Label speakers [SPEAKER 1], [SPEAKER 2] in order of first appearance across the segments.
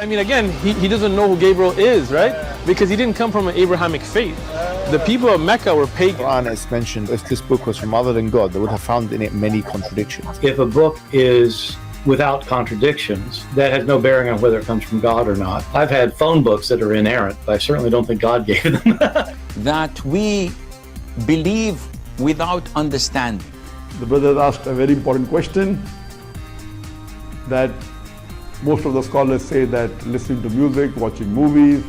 [SPEAKER 1] I mean, again, he doesn't know who Gabriel is, right? Because he didn't come from an Abrahamic faith. The people of Mecca were pagan.
[SPEAKER 2] Qur'an is mentioned, if this book was from other than God, they would have found in it many contradictions.
[SPEAKER 3] If a book is without contradictions, that has no bearing on whether it comes from God or not. I've had phone books that are inerrant, but I certainly don't think God gave them.
[SPEAKER 4] That we believe without understanding.
[SPEAKER 5] The brother asked a very important question, that most of the scholars say that listening to music, watching movies,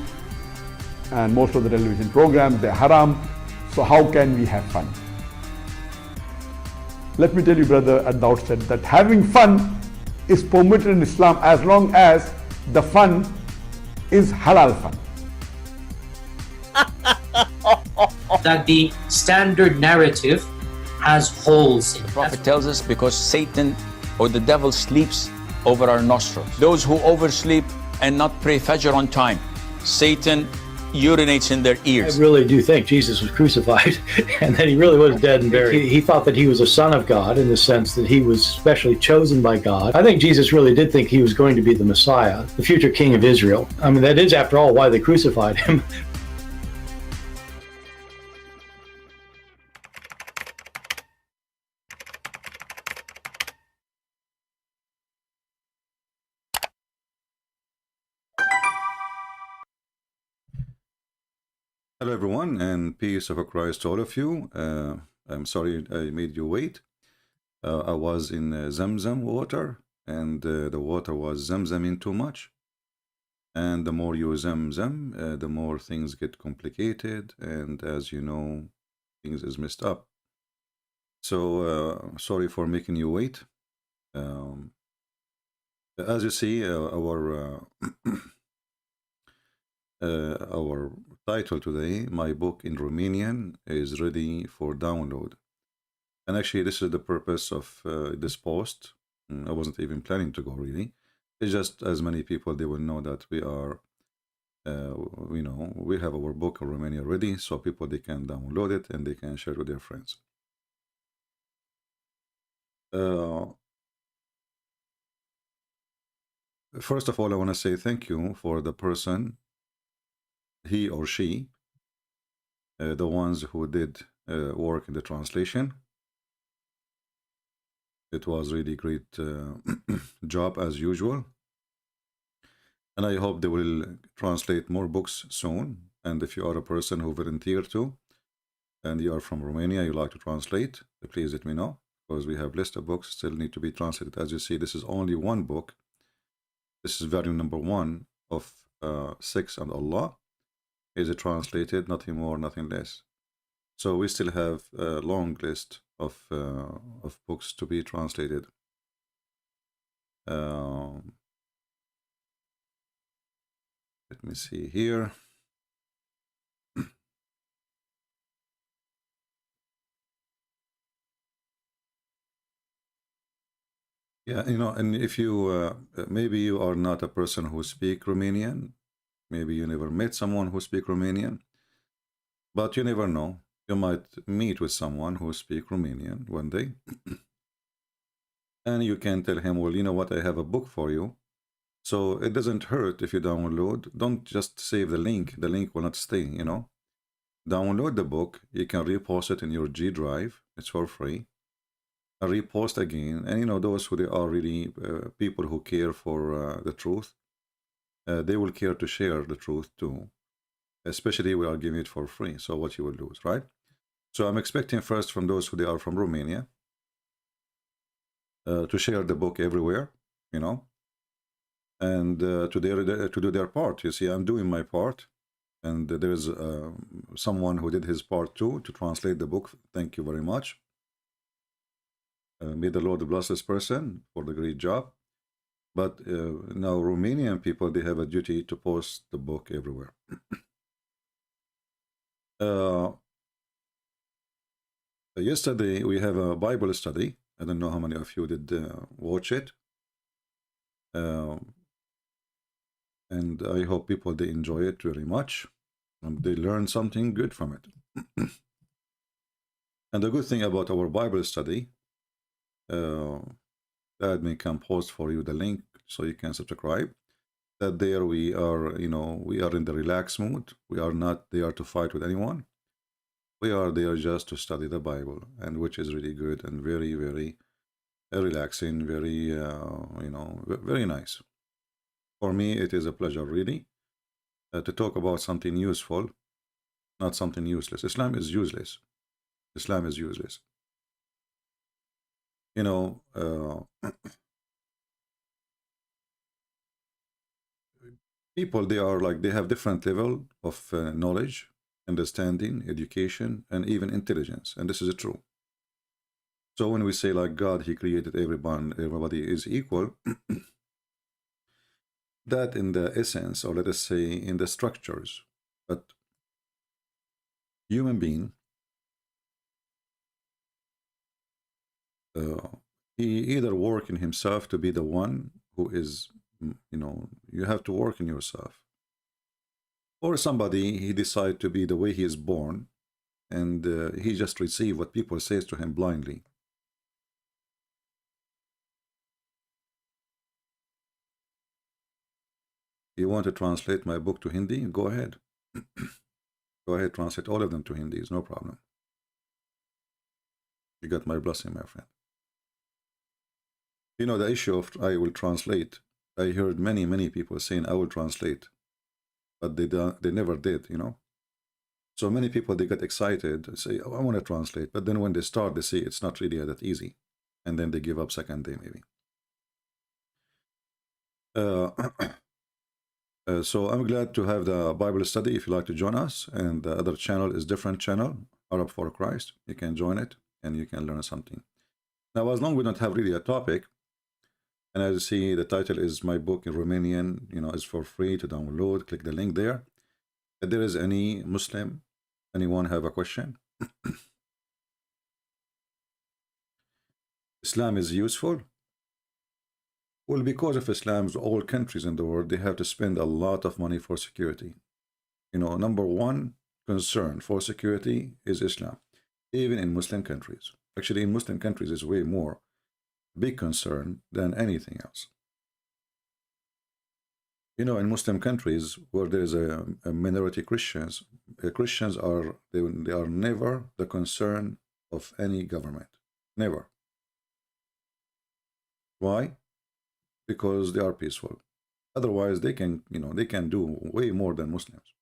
[SPEAKER 5] and most of the television programs, they're haram. So how can we have fun? Let me tell you, brother, at the outset, that having fun is permitted in Islam as long as the fun is halal fun.
[SPEAKER 6] That the standard narrative has holes in it.
[SPEAKER 4] The Prophet tells us because Satan or the devil sleeps over our nostrils. Those who oversleep and not pray Fajr on time, Satan urinates in their ears.
[SPEAKER 3] I really do think Jesus was crucified and that he really was dead and buried. He thought that he was a son of God in the sense that he was specially chosen by God. I think Jesus really did think he was going to be the Messiah, the future king of Israel. I mean, that is, after all, why they crucified him.
[SPEAKER 7] Hello everyone, and peace of Christ to all of you. I'm sorry I made you wait. I was in Zamzam water, and the water was Zamzamin too much. And the more you Zamzam, the more things get complicated, and as you know, things is messed up. So sorry for making you wait. As you see, our title today, my book in Romanian, is ready for download. And actually, this is the purpose of this post. I wasn't even planning to go, really. It's just as many people, they will know that we are, we have our book in Romania ready, so people, they can download it and they can share it with their friends. First of all, I want to say thank you for the person, he or she, the ones who did work in the translation. It was really great job as usual, and I hope they will translate more books soon. And if you are a person who volunteered to, and you are from Romania, you like to translate, please let me know, because we have list of books still need to be translated. As you see, this is only one book. This is volume number 1 of 6 and Allah. Is it translated? Nothing more, nothing less. So we still have a long list of books to be translated. Let me see here. Yeah, and if you maybe you are not a person who speaks Romanian. Maybe you never met someone who speaks Romanian, but you never know. You might meet with someone who speaks Romanian one day, and you can tell him, well, you know what, I have a book for you. So it doesn't hurt if you download. Don't just save the link. The link will not stay, Download the book. You can repost it in your G drive. It's for free. And repost again. And, those who they are really people who care for the truth, they will care to share the truth too, especially we are giving it for free. So what you will lose, right? So I'm expecting first from those who they are from Romania to share the book everywhere, and to do their part. You see, I'm doing my part, and there's someone who did his part too to translate the book. Thank you very much. May the Lord bless this person for the great job. But now Romanian people, they have a duty to post the book everywhere. Yesterday, we have a Bible study. I don't know how many of you did watch it. And I hope people, they enjoy it very much. They learn something good from it. And the good thing about our Bible study, admin can post for you the link so you can subscribe. that there we are, you know, we are in the relaxed mood. We are not there to fight with anyone. We are there just to study the Bible, and which is really good and very, very relaxing, very, you know, very nice. For me, it is a pleasure, really, to talk about something useful, not something useless. Islam is useless. Islam is useless. You know, people, they are like, they have different level of knowledge, understanding, education, and even intelligence, and this is true. So when we say like God, he created everyone, everybody is equal, that in the essence, or let us say in the structures, but human being, he either work in himself to be the one who is, you know, you have to work in yourself, or somebody, he decide to be the way he is born, and he just receive what people says to him blindly. You want to translate my book to Hindi? Go ahead. Go ahead, translate all of them to Hindi. It's no problem. You got my blessing, my friend. You know, the issue of I will translate, I heard many people saying I will translate, but they never did, you know. So many people, they get excited, say, oh, I want to translate, but then when they start, they say it's not really that easy, and then they give up second day maybe. So I'm glad to have the Bible study if you like to join us, and the other channel is different channel, Arab for Christ. You can join it and you can learn something. Now, as long as we don't have really a topic, and as you see, the title is my book in Romanian, you know, is for free to download. Click the link there. If there is any Muslim, anyone have a question? Islam is useful. Well, because of Islam's, all countries in the world, they have to spend a lot of money for security. You know, number one concern for security is Islam, even in Muslim countries. Actually, in Muslim countries, is way more big concern than anything else. You know, in Muslim countries where there is a minority Christians, Christians are, they are never the concern of any government. Never. Why? Because they are peaceful. Otherwise, they can, you know, they can do way more than Muslims.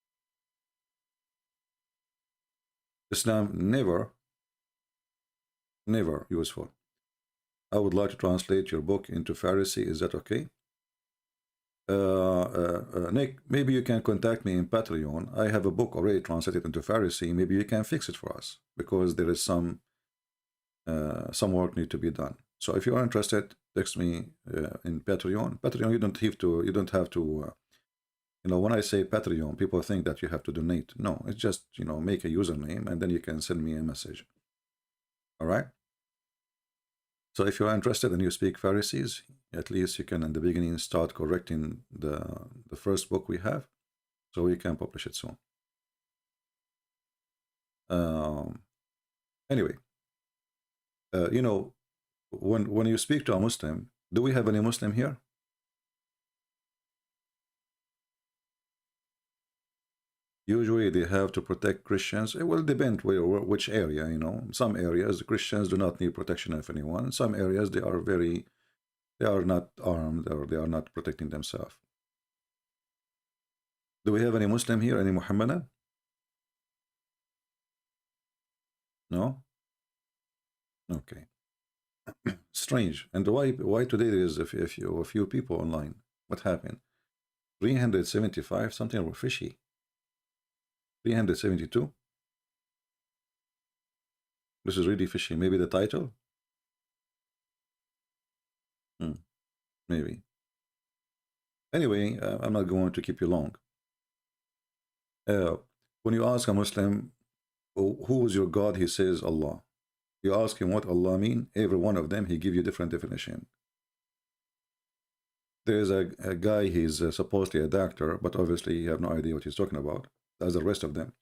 [SPEAKER 7] Islam never useful. I would like to translate your book into Farsi. Is that okay? Nick, maybe you can contact me in Patreon. I have a book already translated into Farsi. Maybe you can fix it for us, because there is some work need to be done. So if you are interested, text me in Patreon. Patreon, you don't have to, you know, when I say Patreon, people think that you have to donate. No, it's just, you know, make a username and then you can send me a message. All right? So if you are interested and you speak Pharisees, at least you can in the beginning start correcting the first book we have, so we can publish it soon. Anyway, you know, when you speak to a Muslim, do we have any Muslim here? Usually they have to protect Christians. It will depend which area, you know. Some areas, the Christians do not need protection of anyone. Some areas, they are not armed, or they are not protecting themselves. Do we have any Muslim here? Any Muhammadan? No? Okay. Strange. And why today there is a few people online? What happened? 375, something fishy. 372. This is really fishy. Maybe the title? Maybe. Anyway, I'm not going to keep you long. When you ask a Muslim, who is your God? He says Allah. You ask him what Allah mean, every one of them, he give you different definition. There's a guy, he's supposedly a doctor, but obviously you have no idea what he's talking about, as the rest of them.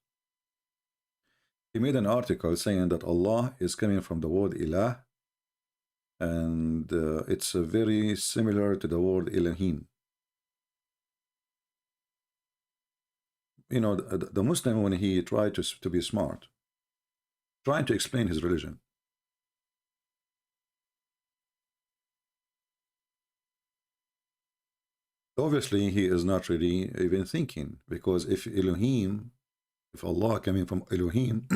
[SPEAKER 7] He made an article saying that Allah is coming from the word ilah, and it's very similar to the word Elohim. the Muslim, when he tried to be smart, trying to explain his religion, obviously he is not really even thinking, because if Elohim, if Allah coming from Elohim,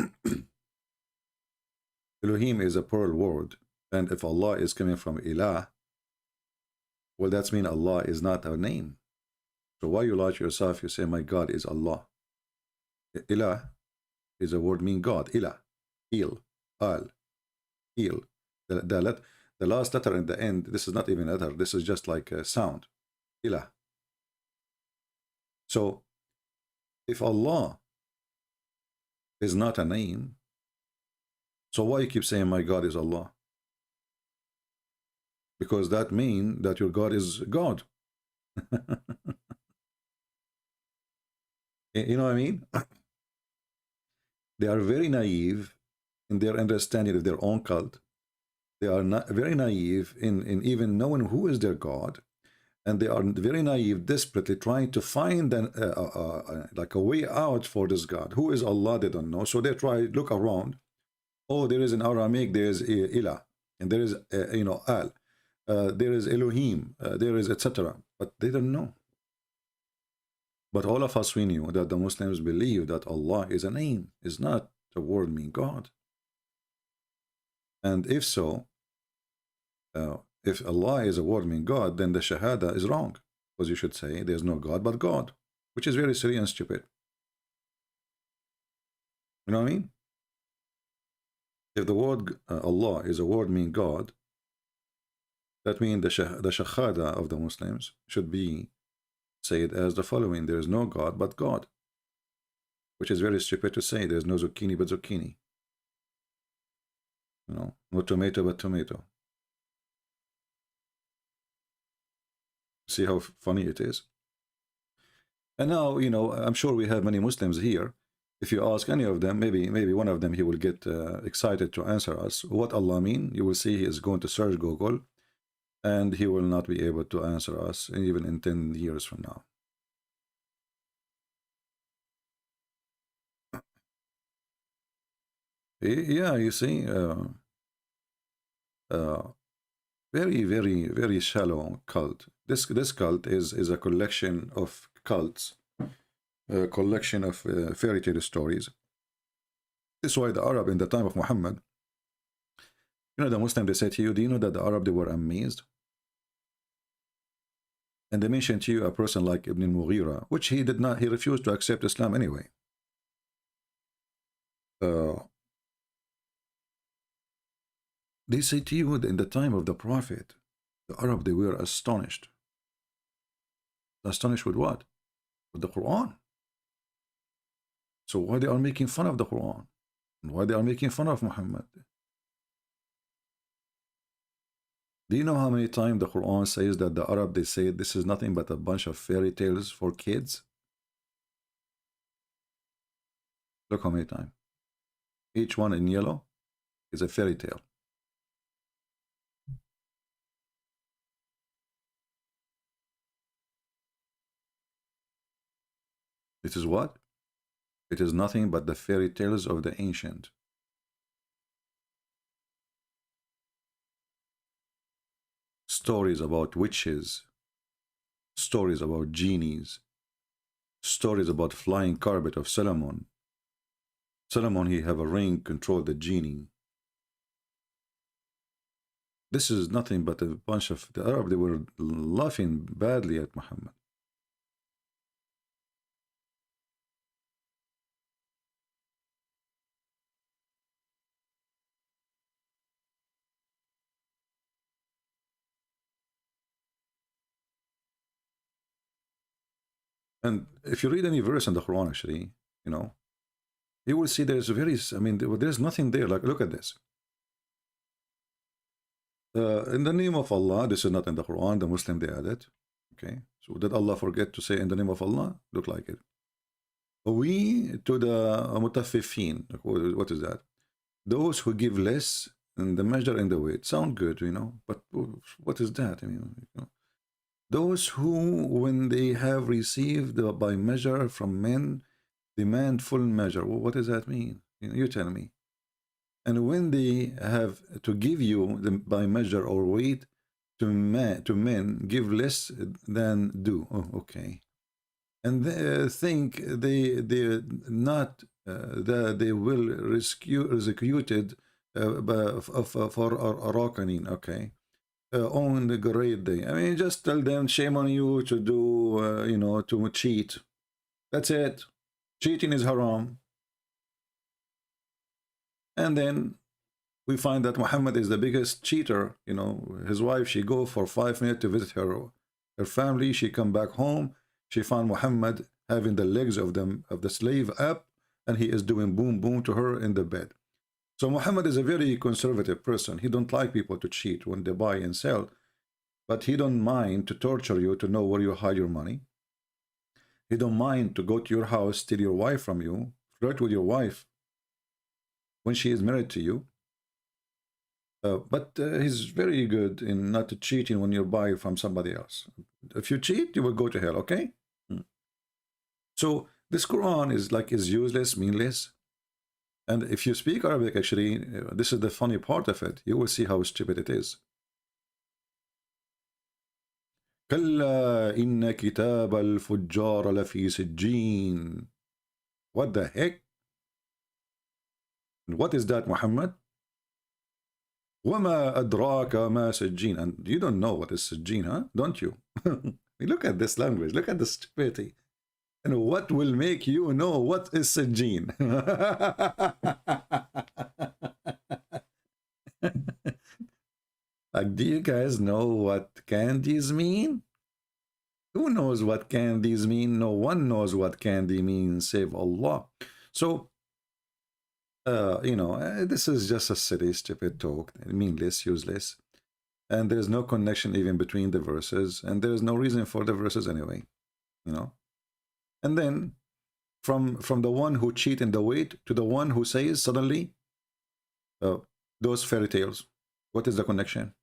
[SPEAKER 7] Elohim is a plural word, and if Allah is coming from Ilah, well, that's mean Allah is not a name. So why you lie to yourself? You say my God is Allah. Ilah is a word mean God. Ilah, Il, Al, Il. The last letter in the end, this is not even a letter, this is just like a sound. Ilah. So if Allah is not a name, so why you keep saying my God is Allah? Because that means that your God is God. You know what I mean? They are very naive in their understanding of their own cult. They are not very naive in even knowing who is their God, and they are very naive, desperately trying to find like a way out for this God. Who is Allah? They don't know. So they try look around. Oh, there is in Aramaic, there is Ilah, and there is Al, there is Elohim, there is etc. But they don't know. But all of us, we knew that the Muslims believe that Allah is a name, is not a word mean God. And if so, if Allah is a word mean God, then the Shahada is wrong, because you should say there's no God but God, which is very silly and stupid. You know what I mean? If the word Allah is a word mean God, that means the Shahada of the Muslims should be said as the following: there is no God but God, which is very stupid to say. There is no zucchini but zucchini. No tomato but tomato. See how funny it is? And now, I'm sure we have many Muslims here. If you ask any of them, maybe one of them, he will get excited to answer us. What Allah mean? You will see he is going to search Google, and he will not be able to answer us even in 10 years from now. Yeah, you see, very, very, very shallow cult. This cult is a collection of cults, a collection of fairy tale stories. This is why the Arab in the time of Muhammad, the Muslim, they say to you, do you know that the Arab, they were amazed? And they mentioned to you a person like Ibn al-Mughira, which he refused to accept Islam anyway. They say to you that in the time of the Prophet, the Arab, they were astonished. Astonished with what? With the Qur'an. So why they are making fun of the Qur'an? And why they are making fun of Muhammad? Do you know how many times the Qur'an says that the Arab, they say this is nothing but a bunch of fairy tales for kids? Look how many times. Each one in yellow is a fairy tale. It is what? It is nothing but the fairy tales of the ancient. Stories about witches, stories about genies, stories about flying carpet of Solomon. Solomon, he have a ring, control the genie. This is nothing but a bunch of the Arab, they were laughing badly at Muhammad. And if you read any verse in the Quran, actually, you will see there's there's nothing there. Like, look at this. In the name of Allah, this is not in the Quran, the Muslim, they add it. Okay, so did Allah forget to say in the name of Allah? Look like it. We to the mutaffifin. What is that? Those who give less in the measure and the weight. Sound good, but what is that? Those who, when they have received by measure from men, Demand full measure. Well, what does that mean? You tell me. And when they have to give you by measure or weight, to men give less than do. Oh, okay. And they think they not that they will executed for Arakanine. Okay. On the great day. I mean, just tell them, shame on you to do, you know, to cheat. That's it. Cheating is haram. And then we find that Muhammad is the biggest cheater. You know, his wife, she go for 5 minutes to visit her family. She come back home. She found Muhammad having the legs of the slave up, and he is doing boom boom to her in the bed. So Muhammad is a very conservative person. He don't like people to cheat when they buy and sell, but he don't mind to torture you to know where you hide your money. He don't mind to go to your house, steal your wife from you, flirt with your wife when she is married to you. But he's very good in not cheating when you buy from somebody else. If you cheat, you will go to hell, okay? So this Quran is useless, meaningless. And if you speak Arabic, actually, this is the funny part of it. You will see how stupid it is. كلا إن كتاب الفجار لفي سجين. What the heck? What is that, Muhammad? وما أدراك ما سجين. And you don't know what is سجين, huh? Don't you? Look at this language. Look at the stupidity. And what will make you know what is سجين? Like, do you guys know what candies mean? Who knows what candies mean? No one knows what candy means, save Allah. So, you know, this is just a silly, stupid talk, meaningless, useless. And there's no connection even between the verses. And there's no reason for the verses anyway, you know. And then, from the one who cheat in the weight to the one who says suddenly, those fairy tales. What is the connection?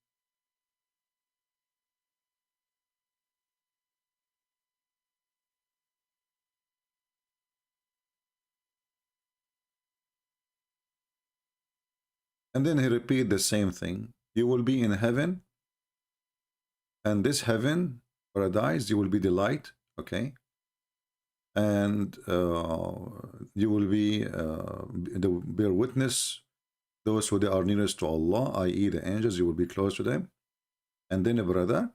[SPEAKER 7] And then he repeat the same thing. You will be in heaven, and this heaven, paradise, you will be the light, okay? And you will be bear witness those who they are nearest to Allah, i.e. the angels, you will be close to them. And then, brother,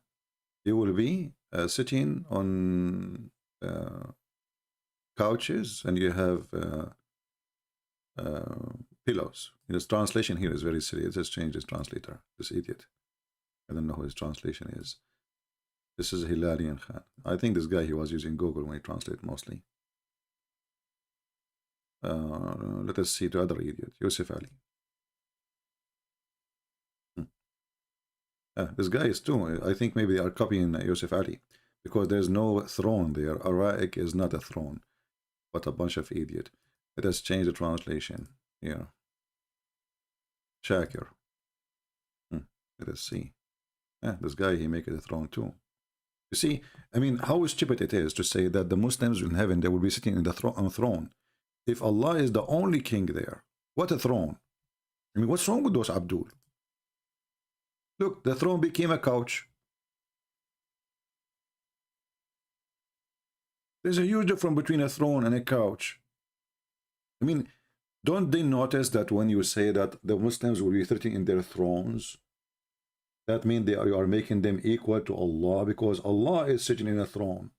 [SPEAKER 7] you will be sitting on couches, and you have pillows. His translation here is very silly. It just changed his translator, this idiot. I don't know who his translation is. This is Hilarian Khan. I think this guy, he was using Google when he translated mostly. Let us see the other idiot, Yusuf Ali. This guy is too. I think maybe they are copying Yusuf Ali, because there's no throne there. Araik is not a throne. What a bunch of idiot. Let us change the translation here. Shakir. Let us see. This guy, he make it a throne too. You see, I mean, how stupid it is to say that the Muslims in heaven, they will be sitting in the on throne. If Allah is the only king there, what a throne. I mean, what's wrong with those Abdul? Look, the throne became a couch. There's a huge difference between a throne and a couch. I mean, don't they notice that when you say that the Muslims will be sitting in their thrones, that means you are making them equal to Allah, because Allah is sitting in a throne.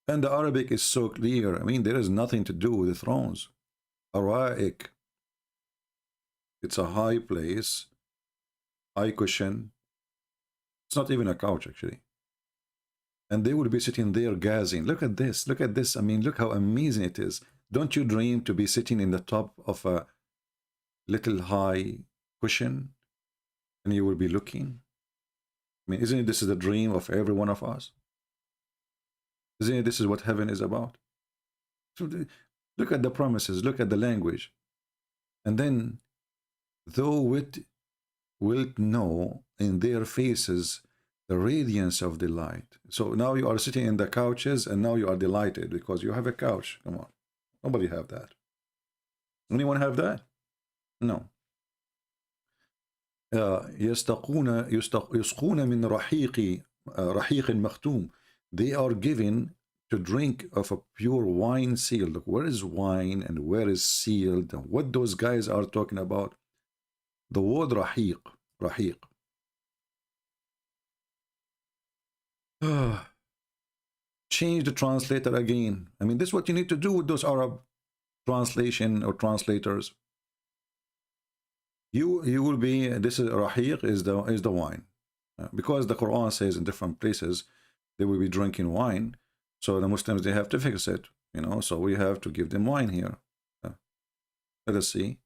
[SPEAKER 7] And the Arabic is so clear. I mean, there is nothing to do with the thrones. Araik. It's a high place, high cushion. It's not even a couch, actually. And they will be sitting there gazing. Look at this. Look at this. I mean, look how amazing it is. Don't you dream to be sitting in the top of a little high cushion, and you will be looking? I mean, isn't it this is the dream of every one of us? Isn't it this is what heaven is about? So look at the promises, look at the language. And then, though it wilt know in their faces The radiance of delight. So now you are sitting in the couches and now you are delighted because you have a couch. Come on. Nobody have that. Anyone have that? No. يسقون من رحيق مختوم. They are given to drink of a pure wine sealed. Look, where is wine and where is sealed? And what those guys are talking about? The word rahiq. Rahiq. Change the translator again. I mean, this is what you need to do with those Arab translation or translators. You will be, this is rahiq is the wine, because the Quran says in different places they will be drinking wine. So the Muslims, they have to fix it, you know. So we have to give them wine here. Let us see.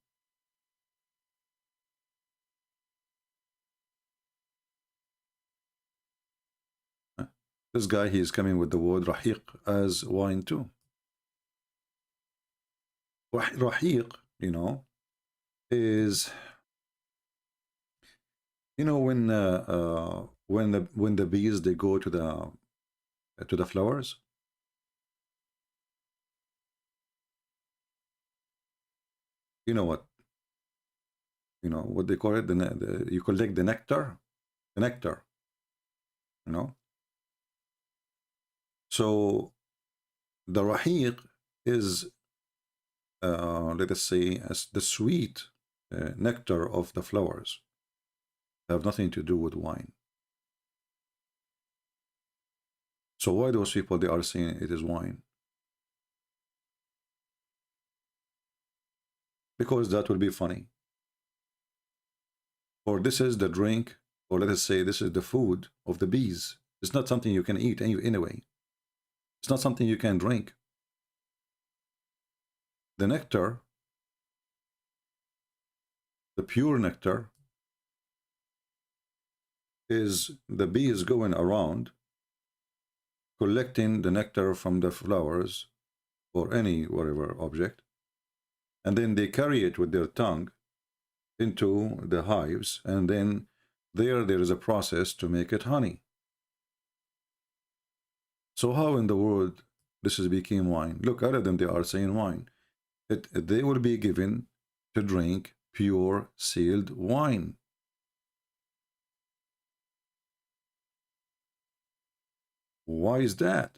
[SPEAKER 7] This guy, he is coming with the word rahiq as wine too. Rahiq, you know, is, you know, when the bees, they go to the flowers. You know what? You know what they call it? You collect the nectar. The nectar. You know. So the rahiq is, let us say, as the sweet nectar of the flowers. Have nothing to do with wine. So why those people, they are saying it is wine? Because that will be funny. Or this is the drink, or let us say this is the food of the bees. It's not something you can eat anyway. It's not something you can drink. The nectar, the pure nectar, is the bees going around collecting the nectar from the flowers or any whatever object, and then they carry it with their tongue into the hives, and then there is a process to make it honey. So how in the world this is became wine? Look, other than they are saying wine, they will be given to drink pure sealed wine. Why is that?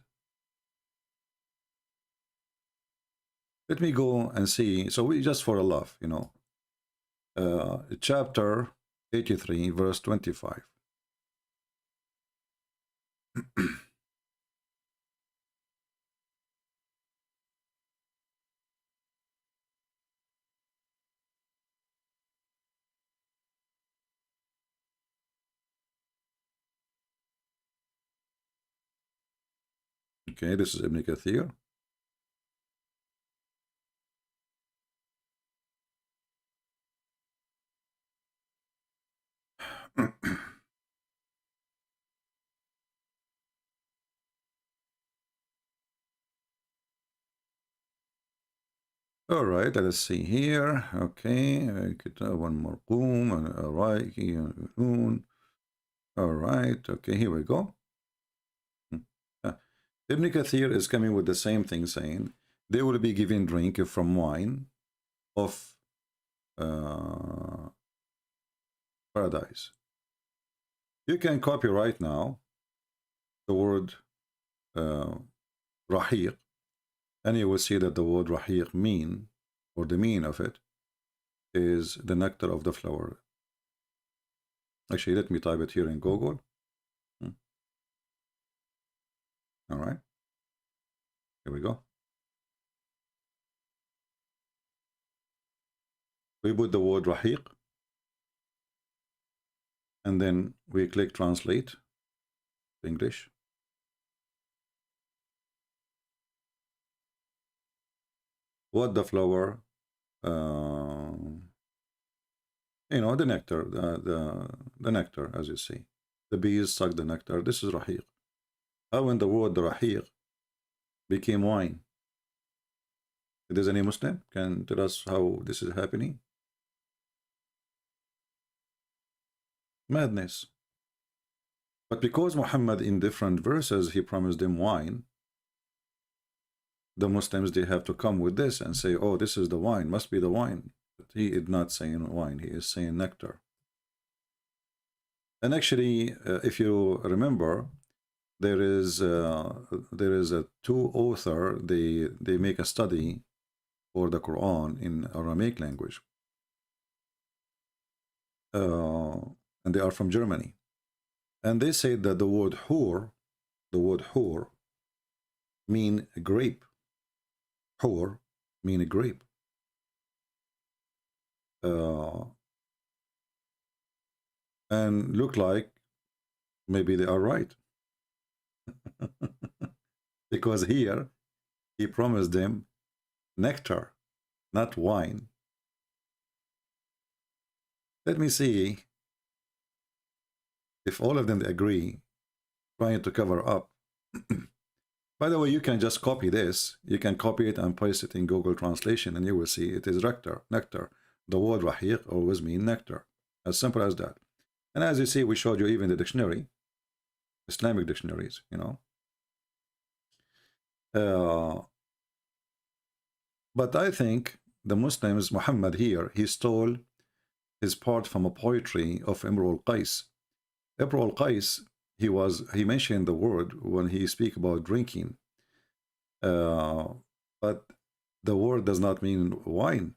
[SPEAKER 7] Let me go and see. So we just for a laugh, you know. Chapter 83, verse 25. Okay, this is Ibn Kathir. All right, let's see here. Okay, one more boom, and all right, all right. Okay, here we go. Ibn Kathir is coming with the same thing, saying they will be given drink from wine of paradise. You can copy right now the word rahiq, and you will see that the word rahiq mean, or the meaning of it, is the nectar of the flower. Actually, let me type it here in Google. All right, here we go. We put the word rahiq, and then we click translate to English. What the flower, you know, the nectar, the nectar, as you see. The bees suck the nectar. This is rahiq. How when the word rahiq became wine? Does any Muslim can tell us how this is happening? Madness. But because Muhammad in different verses, he promised them wine, the Muslims, they have to come with this and say, oh, this is the wine, must be the wine. But he is not saying wine, he is saying nectar. And actually, if you remember, there is a two author, they make a study for the Qur'an in Aramaic language. And they are from Germany. And they say that the word hur mean grape. Hur mean a grape. And look like maybe they are right. Because here he promised them nectar, not wine. Let me see if all of them agree, trying to cover up. By the way, you can just copy this. You can copy it and paste it in Google Translation, and you will see it is nectar. Nectar. The word rahiq always means nectar. As simple as that. And as you see, we showed you even the dictionary, Islamic dictionaries, you know. But I think the Muslims, Muhammad here, he stole his part from a poetry of Imru al-Qais. Imru al-Qais, he mentioned the word when he speak about drinking. But the word does not mean wine.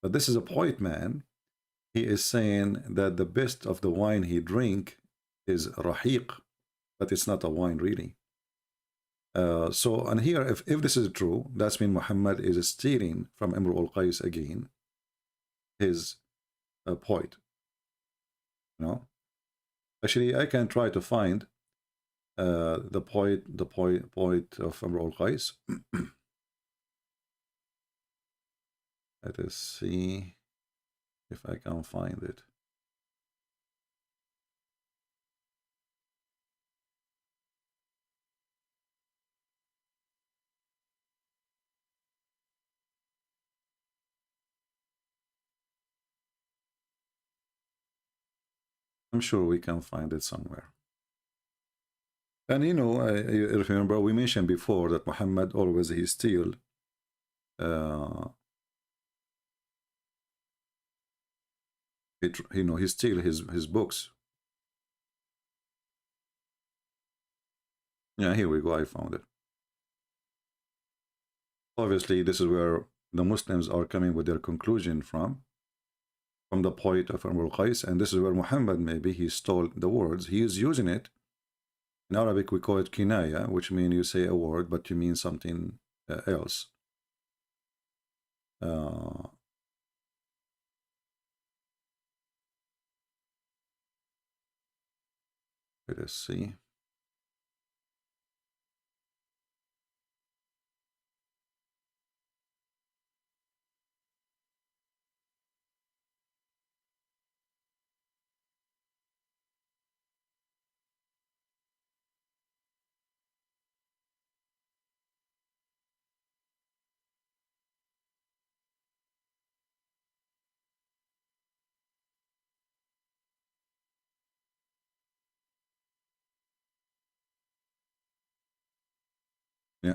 [SPEAKER 7] But this is a poet man. He is saying that the best of the wine he drink is rahiq, but it's not a wine really. So, and here, if this is true, that's mean Muhammad is stealing from Imru al-Qais again, his poet. You know, actually, I can try to find the poet of Imru al-Qais. Let us see if I can find it. I'm sure we can find it somewhere. And you know, if you remember, we mentioned before that Muhammad always he steal he steal his books. Yeah, here we go, I found it. Obviously, this is where the Muslims are coming with their conclusion from the poet of Imru al-Qais, and this is where Muhammad, maybe he stole the words. He is using it. In Arabic, we call it kinaya, which means you say a word, but you mean something else. Let us see. Yeah.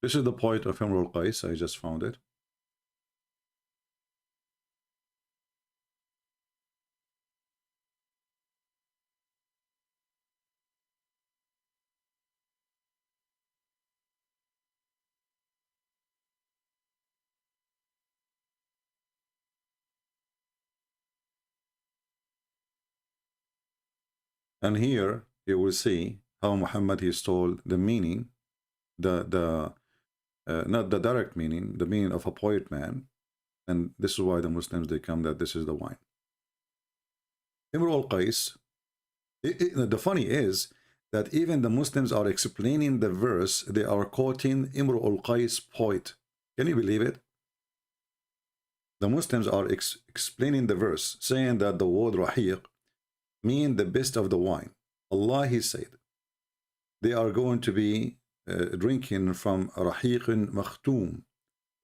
[SPEAKER 7] This is the point of Imru al-Qais. I just found it. And here you will see how Muhammad he stole the meaning, not the direct meaning, the meaning of a poet man. And this is why the Muslims, they come that this is the wine. Imru al-Qais, the funny is that even the Muslims are explaining the verse, they are quoting Imru al-Qais poet. Can you believe it? The Muslims are explaining the verse, saying that the word rahiq mean the best of the wine. Allah, he said, they are going to be drinking from rahiq makhtum.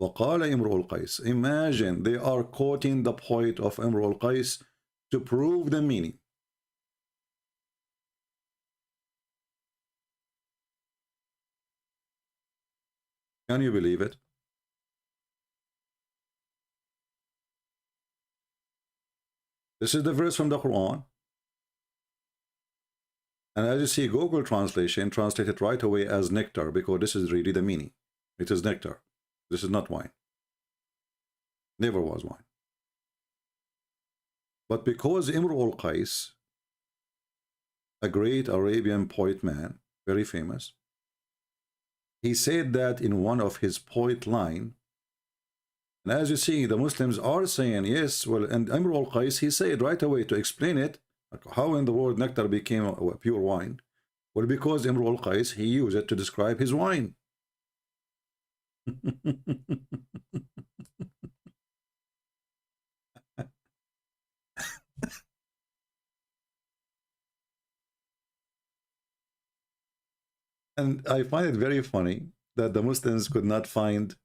[SPEAKER 7] وقال إمرؤ القيس. Imagine, they are quoting the poet of Imru al-Qais to prove the meaning. Can you believe it? This is the verse from the Quran. And as you see, Google translation translated right away as nectar, because this is really the meaning. It is nectar. This is not wine. Never was wine. But because Imru al-Qais, a great Arabian poet man, very famous, he said that in one of his poet line. And as you see, the Muslims are saying, yes, well, and Imru al-Qais, he said right away to explain it, how in the world nectar became a pure wine. Well, because Imru al-Qais, he used it to describe his wine. And I find it very funny that the Muslims could not find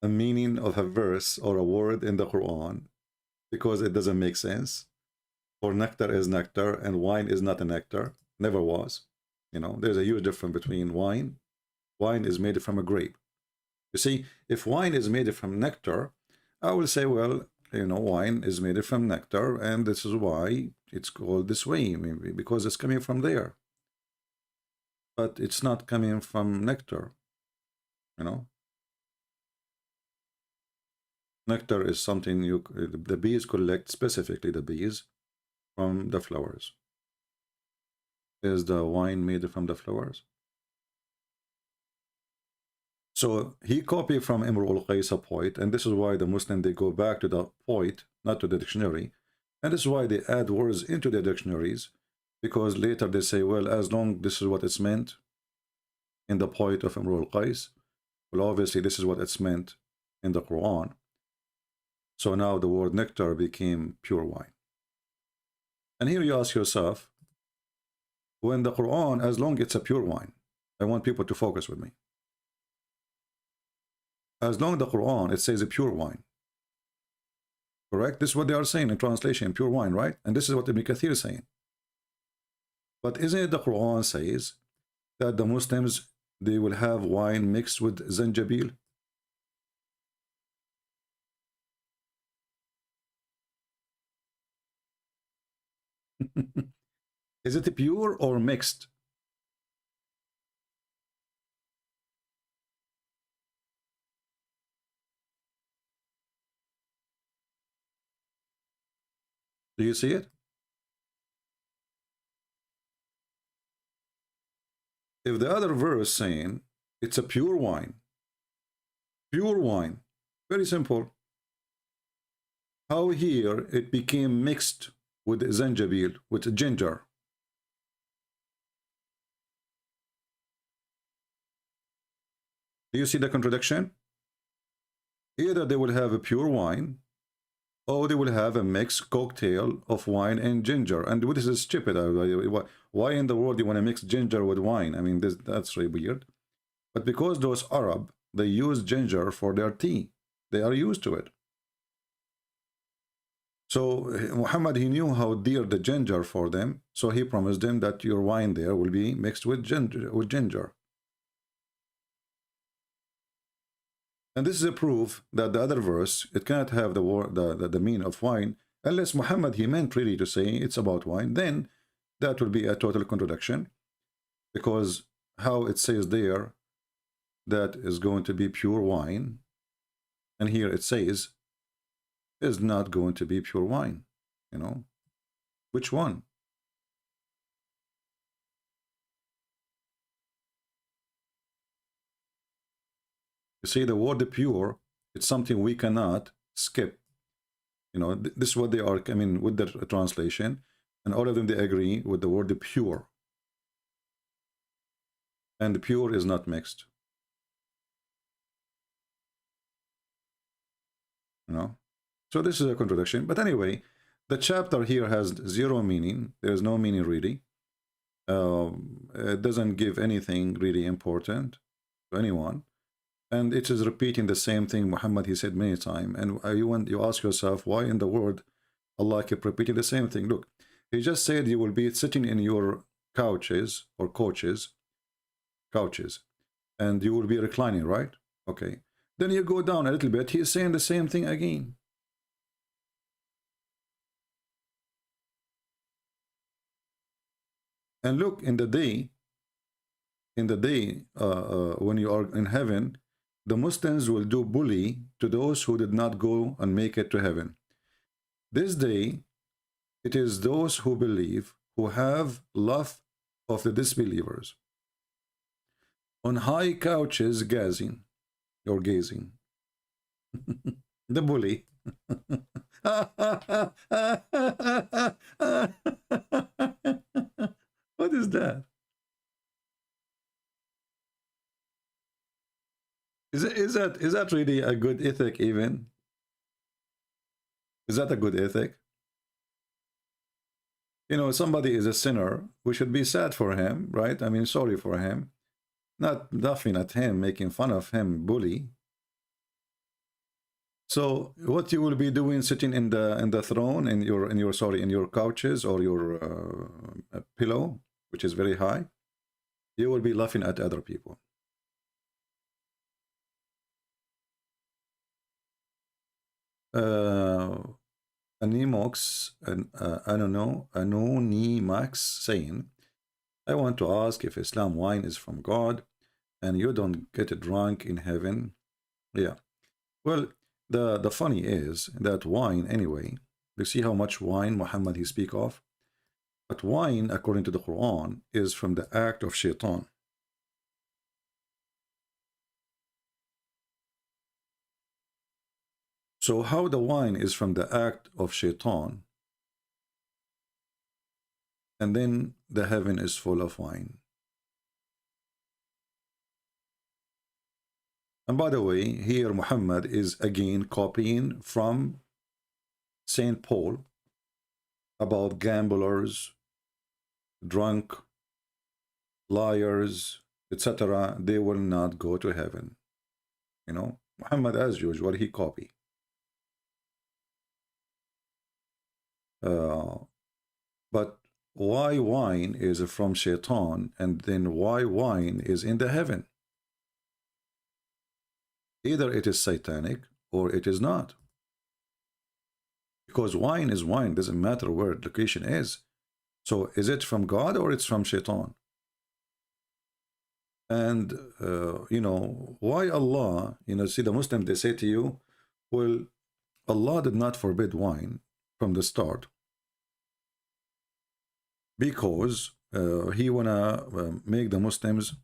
[SPEAKER 7] a meaning of a verse or a word in the Quran because it doesn't make sense. For nectar is nectar and wine is not a nectar. Never was. You know, there's a huge difference between wine. Wine is made from a grape. You see, if wine is made from nectar, I will say, well, you know, wine is made from nectar, and this is why it's called this way, maybe because it's coming from there. But it's not coming from nectar, you know. Nectar is something the bees collect, specifically the bees, from the flowers. Is the wine made from the flowers? So he copied from Imru al-Qais, a poet, and this is why the Muslim, they go back to the poet, not to the dictionary, and this is why they add words into the dictionaries, because later they say, well, as long this is what it's meant in the poet of Imru al-Qais, well, obviously this is what it's meant in the Quran. So now the word nectar became pure wine. And here you ask yourself, when the Quran, as long as it's a pure wine, I want people to focus with me. As long as the Quran, it says a pure wine. Correct? This is what they are saying in translation, pure wine, right? And this is what Ibn Kathir is saying. But isn't it the Quran says that the Muslims, they will have wine mixed with zanjabil? Is it pure or mixed? Do you see it? If the other verse saying it's a pure wine, very simple. How here it became mixed with zanjabil, with ginger? Do you see the contradiction? Either they will have a pure wine, or they will have a mixed cocktail of wine and ginger. And this is stupid. Why in the world do you want to mix ginger with wine? I mean, that's really weird. But because those Arab, they use ginger for their tea. They are used to it. So Muhammad, he knew how dear the ginger for them. So he promised them that your wine there will be mixed with ginger. And this is a proof that the other verse, it cannot have the word, the meaning of wine, unless Muhammad, he meant really to say it's about wine. Then that will be a total contradiction, because how it says there that is going to be pure wine, and here it says is not going to be pure wine. You know, which one? You see, the word pure, it's something we cannot skip. You know, this is what they are, I mean, with the translation, and all of them, they agree with the word pure. And pure is not mixed. You know, so this is a contradiction. But anyway, the chapter here has zero meaning. There is no meaning really. It doesn't give anything really important to anyone. And it is repeating the same thing Muhammad, he said many times. And you ask yourself, why in the world Allah kept repeating the same thing? Look, he just said you will be sitting in your couches or couches, and you will be reclining, right? Okay. Then you go down a little bit, he's saying the same thing again. And look, in the day when you are in heaven, the Muslims will do bully to those who did not go and make it to heaven. This day, it is those who believe, who have love of the disbelievers, on high couches gazing, or gazing. The bully. What is that? Is that really a good ethic even? Is that a good ethic? You know, somebody is a sinner, we should be sad for him, right? I mean, sorry for him. Not laughing at him, making fun of him, bully. So what you will be doing, sitting in the throne, in your couches or your pillow, which is very high, you will be laughing at other people. Animox, Anonimax saying, I want to ask if Islam wine is from God and you don't get drunk in heaven. Yeah. Well, the funny is that wine, anyway, you see how much wine Muhammad he speak of? But wine, according to the Qur'an, is from the act of shaitan. So how the wine is from the act of shaitan, and then the heaven is full of wine. And by the way, here Muhammad is again copying from St. Paul about gamblers, drunk, liars, etc. They will not go to heaven. You know, Muhammad, as usual, he copy. But why wine is from shaitan, and then why wine is in the heaven? Either it is satanic or it is not. Because wine is wine, doesn't matter where the location is. So is it from God or it's from shaitan? And you know, why Allah, you know, see the Muslims, they say to you, well, Allah did not forbid wine from the start, because he wanna make the Muslims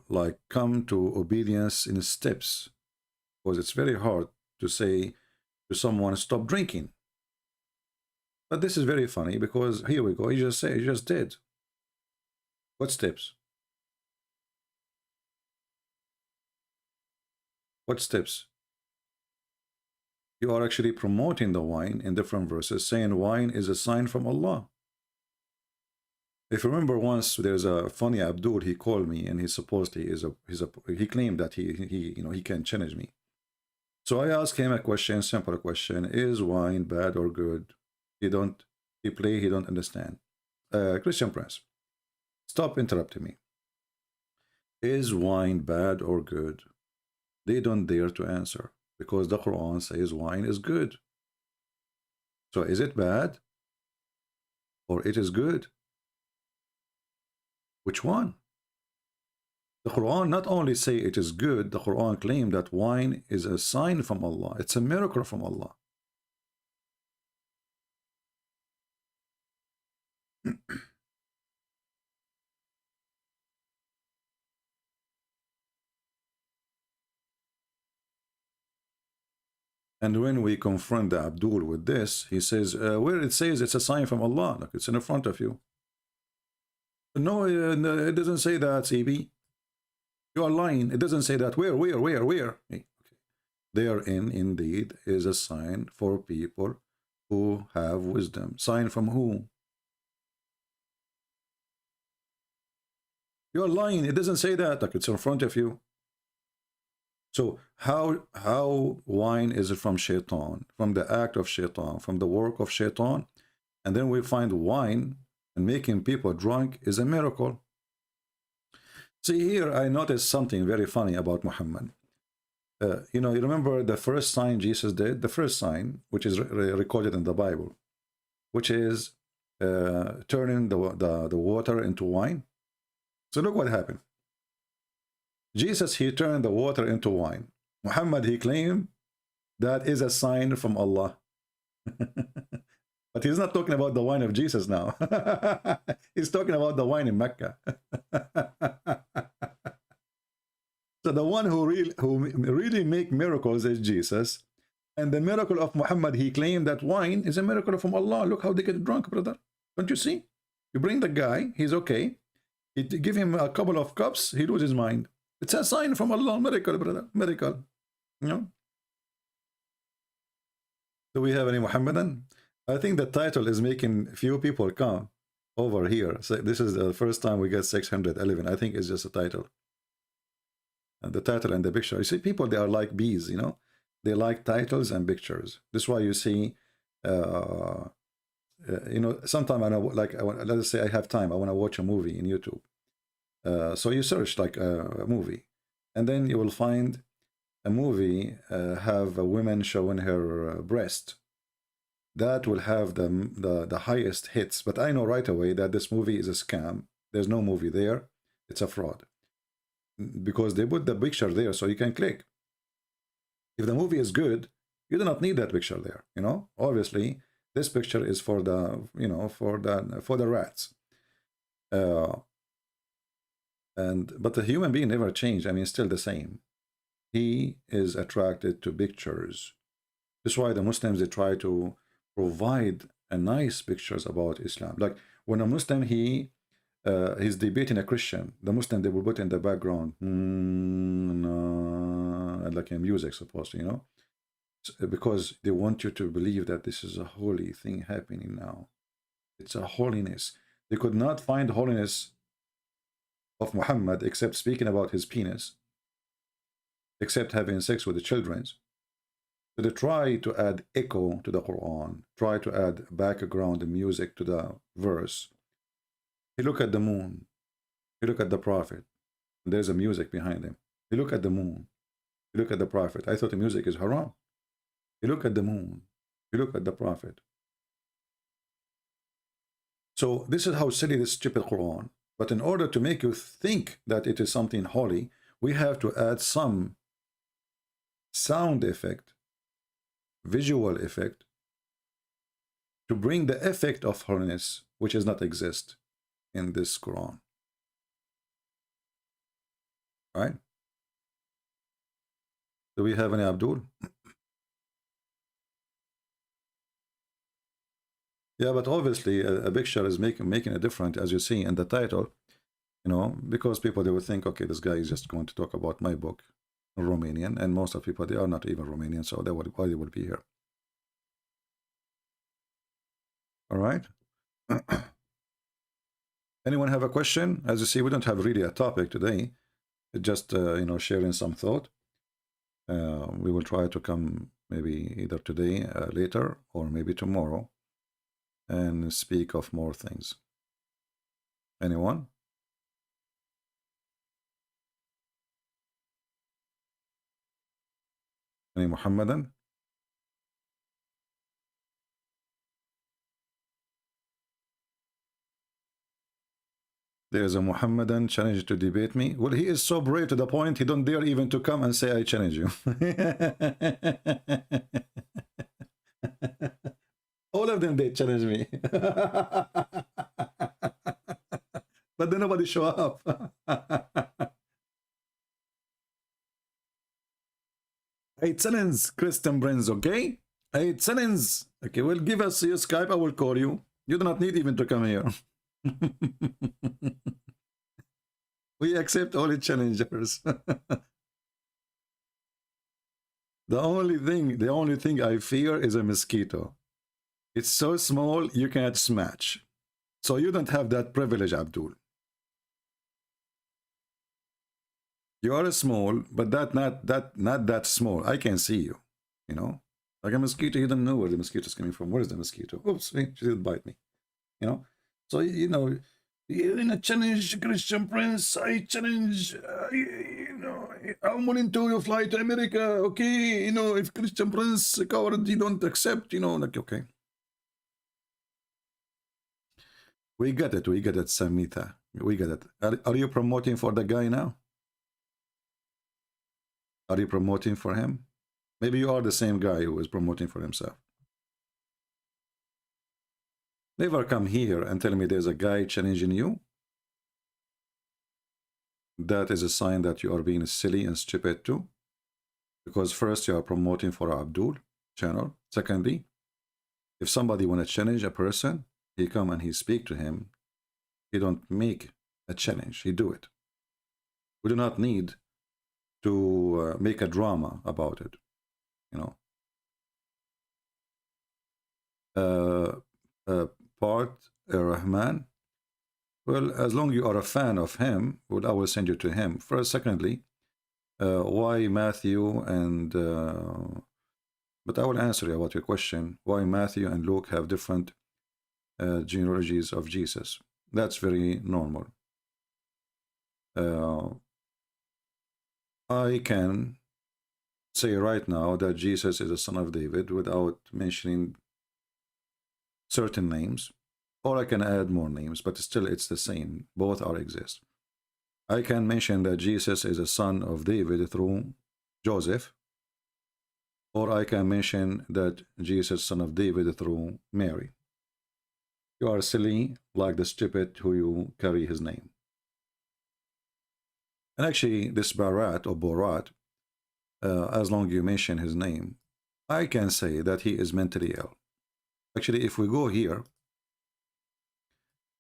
[SPEAKER 7] like come to obedience in steps, because it's very hard to say to someone stop drinking. But this is very funny, because here we go, he just did. What steps? What steps? You are actually promoting the wine in different verses, saying wine is a sign from Allah. If you remember, once there's a funny Abdul, he called me and he supposedly he claimed that he can challenge me. So I asked him a question, simple question: is wine bad or good? He don't understand. Christian Prince, stop interrupting me. Is wine bad or good? They don't dare to answer, because the Quran says wine is good. So is it bad or it is good? Which one? The Quran not only say it is good, the Quran claimed that wine is a sign from Allah. It's a miracle from Allah. And when we confront the Abdul with this, he says, where it says it's a sign from Allah, like it's in front of you. No, it doesn't say that, CB. You are lying. It doesn't say that. Where? Okay. Therein indeed is a sign for people who have wisdom. Sign from who? You are lying. It doesn't say that, like it's in front of you. So how wine is from shaitan, from the act of shaitan, from the work of shaitan, and then we find wine and making people drunk is a miracle. See here, I noticed something very funny about Muhammad. You know, you remember the first sign Jesus did? The first sign, which is recorded in the Bible, which is turning the water into wine. So look what happened. Jesus, he turned the water into wine. Muhammad, he claimed that is a sign from Allah. But he's not talking about the wine of Jesus now. He's talking about the wine in Mecca. So the one who really make miracles is Jesus. And the miracle of Muhammad, he claimed that wine is a miracle from Allah. Look how they get drunk, brother. Don't you see? You bring the guy, he's okay. You give him a couple of cups, he loses his mind. It's a sign from Allah, miracle, brother, miracle. You know? Do we have any Muhammadan? I think the title is making few people come over here. So this is the first time we get 611. I think it's just a title. And the title and the picture. You see, people, they are like bees, you know. They like titles and pictures. This is why you see, you know, sometimes I know, like, let's say I have time, I want to watch a movie in YouTube. So you search like a movie, and then you will find a movie have a woman showing her breast. That will have the highest hits. But I know right away that this movie is a scam. There's no movie there. It's a fraud. Because they put the picture there so you can click. If the movie is good, you do not need that picture there. You know, obviously this picture is for the, you know, for the rats. But the human being never changed. I mean, still the same. He is attracted to pictures. That's why the Muslims, they try to provide a nice pictures about Islam. Like when a Muslim, he's debating a Christian, the Muslim, they will put in the background like a music supposed to, you know, because they want you to believe that this is a holy thing happening now. It's a holiness. They could not find holiness of Muhammad except speaking about his penis, except having sex with the children. So they try to add echo to the Qur'an, try to add background music to the verse. You look at the moon, you look at the prophet, and there's a music behind him. You look at the moon, you look at the prophet. I thought the music is haram. You look at the moon, you look at the prophet. So this is how silly this stupid Qur'an. But in order to make you think that it is something holy, we have to add some sound effect, visual effect, to bring the effect of holiness, which does not exist in this Quran. Right? Do we have any Abdul? Yeah, but obviously a picture is making a difference, as you see in the title, you know, because people, they will think, okay, this guy is just going to talk about my book, Romanian, and most of people, they are not even Romanian, so why they would be here. All right. Anyone have a question? As you see, we don't have really a topic today. It's just, you know, sharing some thought. We will try to come maybe either today, later, or maybe tomorrow, and speak of more things. Anyone? Any Muhammadan? There's a Muhammadan challenge to debate me. Well, he is so brave to the point he don't dare even to come and say I challenge you. All of them, they challenge me. But then nobody show up. I challenge Christian Brains, okay? I challenge. Okay, well, give us your Skype, I will call you. You do not need even to come here. We accept all the challengers. The only thing I fear is a mosquito. It's so small you cannot smash. So you don't have that privilege, Abdul. You are small, but not that small. I can see you. You know, like a mosquito. You don't know where the mosquito is coming from. Where is the mosquito? Oops, she did bite me. You know. So you know, challenge Christian Prince. I challenge, I'm willing to fly to America. Okay, if Christian Prince coward, you don't accept, like, okay. We get it, Samita. We get it. Are you promoting for the guy now? Are you promoting for him? Maybe you are the same guy who is promoting for himself. Never come here and tell me there's a guy challenging you. That is a sign that you are being silly and stupid too. Because first you are promoting for Abdul channel. Secondly, if somebody want to challenge a person, he come and he speak to him. He don't make a challenge. He do it. We do not need to make a drama about it. Part Rahman. Well, as long as you are a fan of him, well, I will send you to him. First, secondly, why Matthew and but I will answer you about your question. Why Matthew and Luke have different genealogies of Jesus? That's very normal. I can say right now that Jesus is a son of David without mentioning certain names, or I can add more names, but still it's the same. Both are exist. I can mention that Jesus is a son of David through Joseph, or I can mention that Jesus is son of David through Mary. You are silly like the stupid who you carry his name. And actually this Barat or Borat, as long as you mention his name, I can say that he is mentally ill. Actually, if we go here,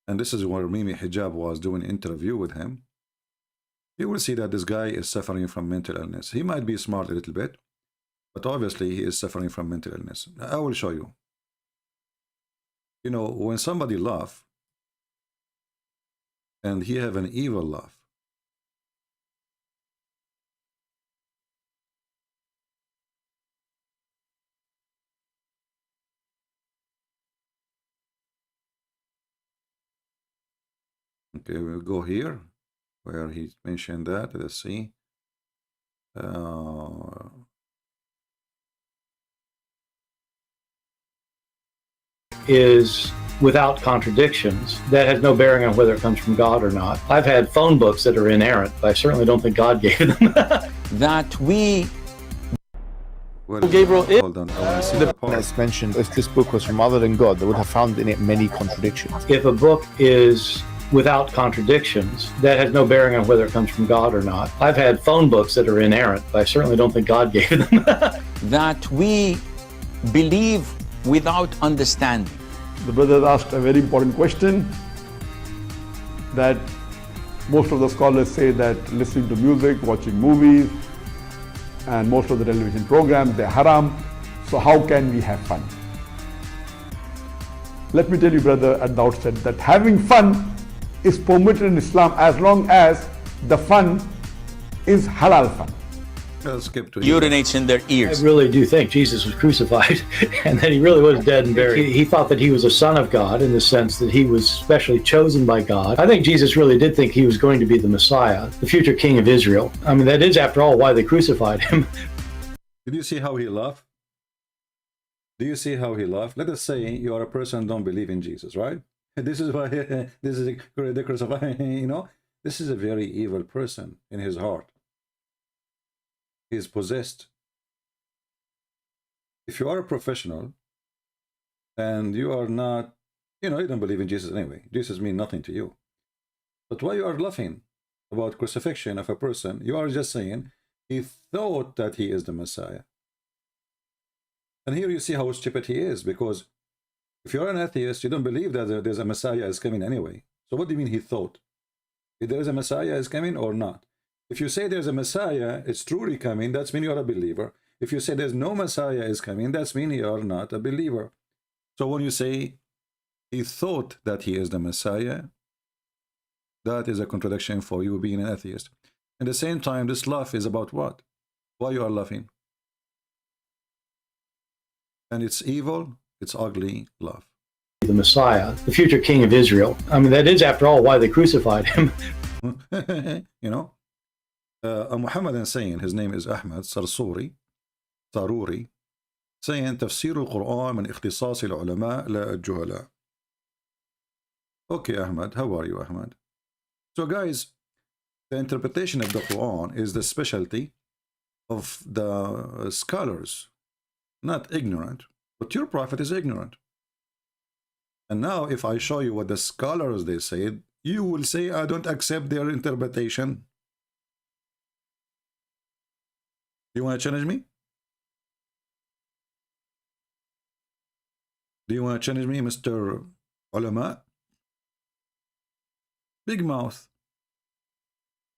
[SPEAKER 7] and this is where Mimi Hijab was doing an interview with him, you will see that this guy is suffering from mental illness. He might be smart a little bit, but obviously he is suffering from mental illness. I will show you. When somebody laughs, and he have an evil laugh, okay, we'll go here where he mentioned that. Let's see.
[SPEAKER 3] Is without contradictions. That has no bearing on whether it comes from God or not. I've had phone books that are inerrant, but I certainly don't think God gave them.
[SPEAKER 4] That we
[SPEAKER 7] Well,
[SPEAKER 1] Gabriel is
[SPEAKER 7] hold on. I want to see the part.
[SPEAKER 2] As mentioned, if this book was from other than God, they would have found in it many contradictions.
[SPEAKER 3] If a book is without contradictions, that has no bearing on whether it comes from God or not. I've had phone books that are inerrant, but I certainly don't think God gave them.
[SPEAKER 4] that we believe without understanding.
[SPEAKER 5] The brother asked a very important question, that most of the scholars say that listening to music, watching movies, and most of the television programs, they're haram. So how can we have fun? Let me tell you, brother, at the outset that having fun is permitted in Islam as long as the fun is halal fun.
[SPEAKER 7] I'll skip to you.
[SPEAKER 4] Urinates in their
[SPEAKER 3] I
[SPEAKER 4] ears.
[SPEAKER 3] really do think Jesus was crucified and that he really was dead and buried. He thought that he was a son of God in the sense that he was specially chosen by God. I think Jesus really did think he was going to be the Messiah, the future king of Israel. I mean, that is, after all, why they crucified him.
[SPEAKER 7] Did you see how he laughed? Do you see how he laughed? Let us say you are a person who don't believe in Jesus, right? This is why this is the crucified. This is a very evil person in his heart. He is possessed. If you are a professional and you are not, you don't believe in Jesus anyway. Jesus means nothing to you. But why you are laughing about crucifixion of a person? You are just saying he thought that he is the Messiah. And here you see how stupid he is, because if you're an atheist, you don't believe that there's a Messiah is coming anyway. So what do you mean he thought? If there is a Messiah is coming or not? If you say there's a Messiah, it's truly coming, that's mean you're a believer. If you say there's no Messiah is coming, that's mean you're not a believer. So when you say he thought that he is the Messiah, that is a contradiction for you being an atheist. At the same time, this laugh is about what? Why you are laughing? And it's evil, it's ugly laugh.
[SPEAKER 3] the Messiah, the future king of Israel. I mean, that is, after all, why they crucified him.
[SPEAKER 7] You know, a Muhammadan saying, his name is Ahmad Saruri, saying تفسير القرآن من اختصاص العلماء لا الجهلاء. Okay, Ahmad, how are you, Ahmad? So guys, the interpretation of the Quran is the specialty of the scholars, not ignorant. But your prophet is ignorant. And now if I show you what the scholars they said, you will say I don't accept their interpretation. You want to challenge me? Do you want to challenge me, Mr. Ulama? Big mouth.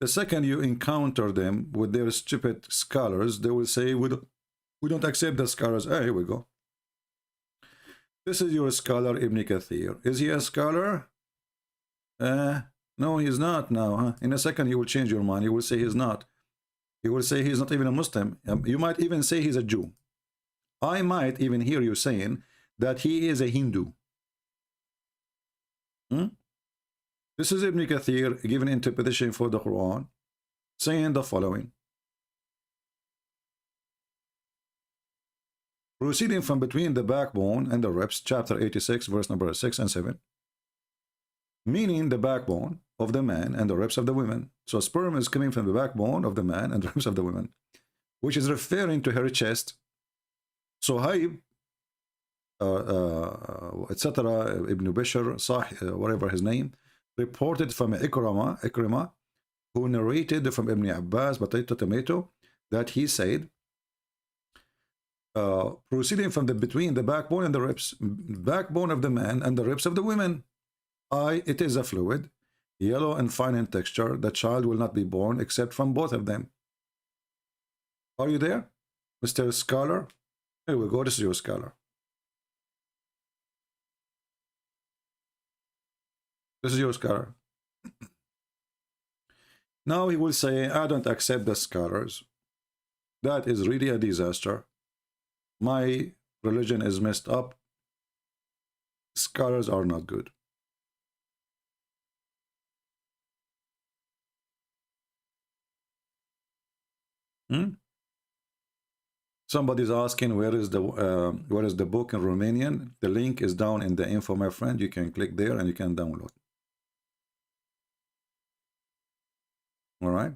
[SPEAKER 7] The second you encounter them with their stupid scholars, they will say, we don't accept the scholars. Ah, here we go. This is your scholar, Ibn Kathir. Is he a scholar? No, he's not now. Huh? In a second, you will change your mind. You will say he's not. You will say he's not even a Muslim. You might even say he's a Jew. I might even hear you saying that he is a Hindu. This is Ibn Kathir giving interpretation for the Quran, saying the following. Proceeding from between the backbone and the ribs, chapter 86, verse number 6 and 7. Meaning the backbone of the man and the ribs of the women. So sperm is coming from the backbone of the man and the ribs of the women, which is referring to her chest. So Haib, etc., Ibn Bishr, whatever his name, reported from Ikrimah, who narrated from Ibn Abbas, potato, tomato, that he said, proceeding from between the backbone and the ribs, backbone of the man and the ribs of the women. It is a fluid, yellow and fine in texture. The child will not be born except from both of them. Are you there, Mr. Scholar? Here we go. This is your scholar. This is your scholar. Now he will say, I don't accept the scholars. That is really a disaster. My religion is messed up. Scholars are not good. Somebody's asking where is the book in Romanian. The link is down in the info, my friend. You can click there and you can download. All right.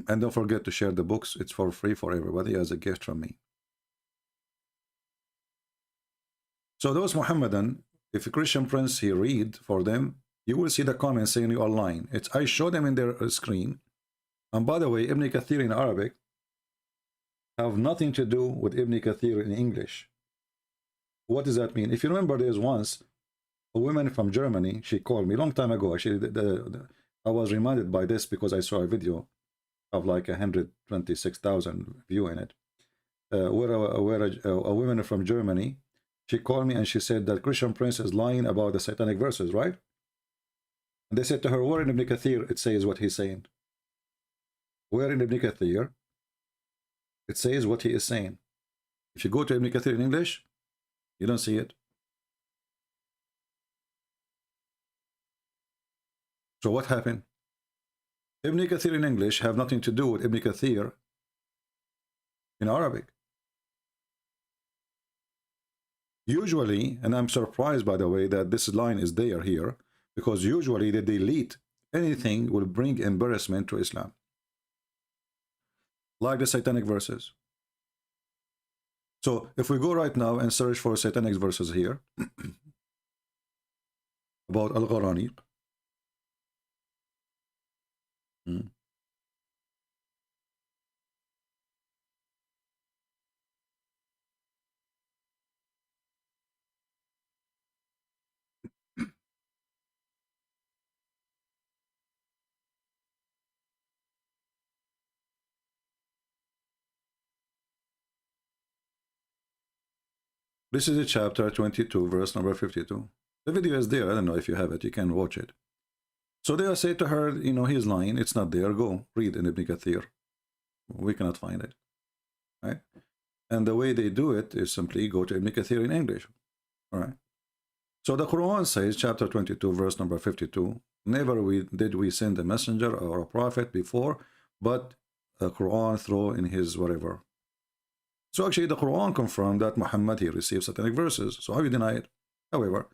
[SPEAKER 7] And don't forget to share the books. It's for free for everybody as a gift from me. So those Muhammadan, if a Christian prince he read for them, you will see the comments saying you are lying. I show them in their screen. And by the way, Ibn Kathir in Arabic have nothing to do with Ibn Kathir in English. What does that mean? If you remember, there's once a woman from Germany, she called me a long time ago. Actually, I was reminded by this because I saw a video of like 126,000 view in it, where a woman from Germany, she called me and she said that Christian prince is lying about the satanic verses, right? And they said to her, where in Ibn Kathir it says what he's saying? Where in Ibn Kathir it says what he is saying? If you go to Ibn Kathir in English, you don't see it. So what happened? Ibn Kathir in English have nothing to do with Ibn Kathir in Arabic. Usually, and I'm surprised by the way that this line is there here, because usually they delete anything will bring embarrassment to Islam. Like the satanic verses. So if we go right now and search for satanic verses here about Al-Gharaniq. This is a chapter 22, verse number 52. The video is there. I don't know if you have it. You can watch it. So they say to her, you know, he's lying. It's not there. Go read in Ibn Kathir. We cannot find it. Right? And the way they do it is simply go to Ibn Kathir in English. All right. So the Quran says, chapter 22, verse number 52, never did we send a messenger or a prophet before, but the Quran throw in his whatever. So actually the Quran confirmed that Muhammad, he received satanic verses. So how you deny it? However,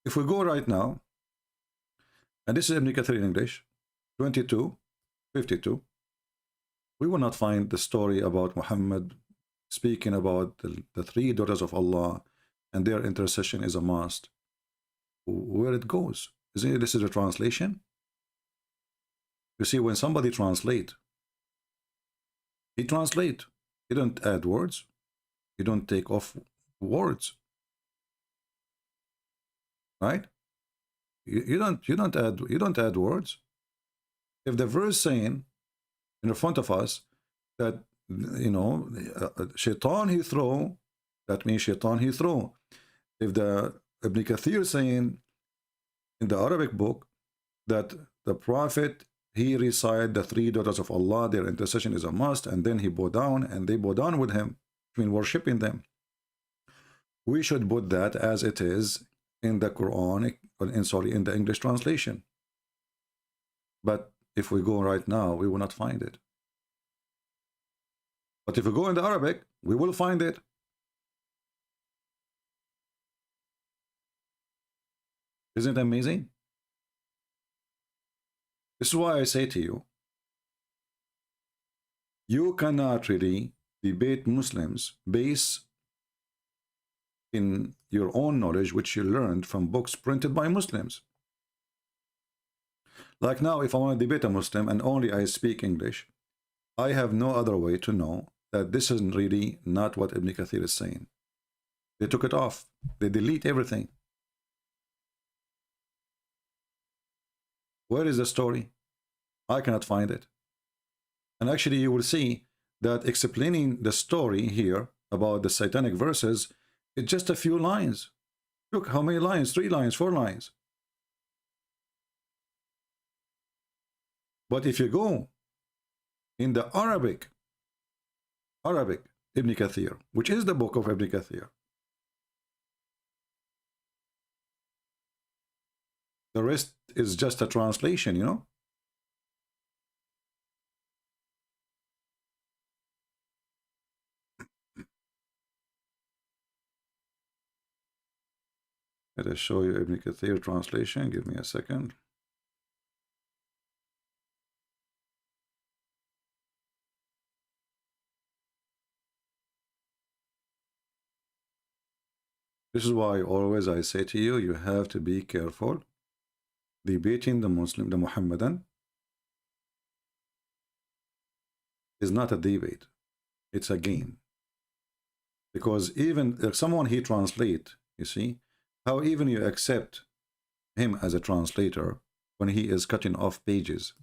[SPEAKER 7] if we go right now, and this is Ibn Kathir in English, 22, 52, we will not find the story about Muhammad speaking about the three daughters of Allah and their intercession is a must. Where it goes? Isn't it, this is a translation? You see, when somebody translate, he translate. You don't add words. You don't take off words. Right? You don't add words. If the verse saying in front of us that, you know, shaitan he throw, that means shaitan he throw. If the Ibn Kathir saying in the Arabic book that the prophet he recite the three daughters of Allah, their intercession is a must, and then he bow down and they bow down with him, I mean worshipping them. We should put that as it is in the Quran, in the English translation. But if we go right now, we will not find it. But if we go in the Arabic, we will find it. Isn't it amazing? This is why I say to you, you cannot really debate Muslims based in your own knowledge, which you learned from books printed by Muslims. Like now, if I want to debate a Muslim and only I speak English, I have no other way to know that this is really not what Ibn Kathir is saying. They took it off. They delete everything. Where is the story? I cannot find it. And actually you will see that explaining the story here about the satanic verses, it's just a few lines. Look how many lines, 3 lines, 4 lines. But if you go in the Arabic Ibn Kathir, which is the book of Ibn Kathir, the rest is just a translation, you know. Let us show you Ibn Kathir translation. Give me a second. This is why always I say to you, you have to be careful debating the Muslim, the Muhammadan is not a debate, it's a game. Because even if someone he translate, you see, how even you accept him as a translator when he is cutting off pages,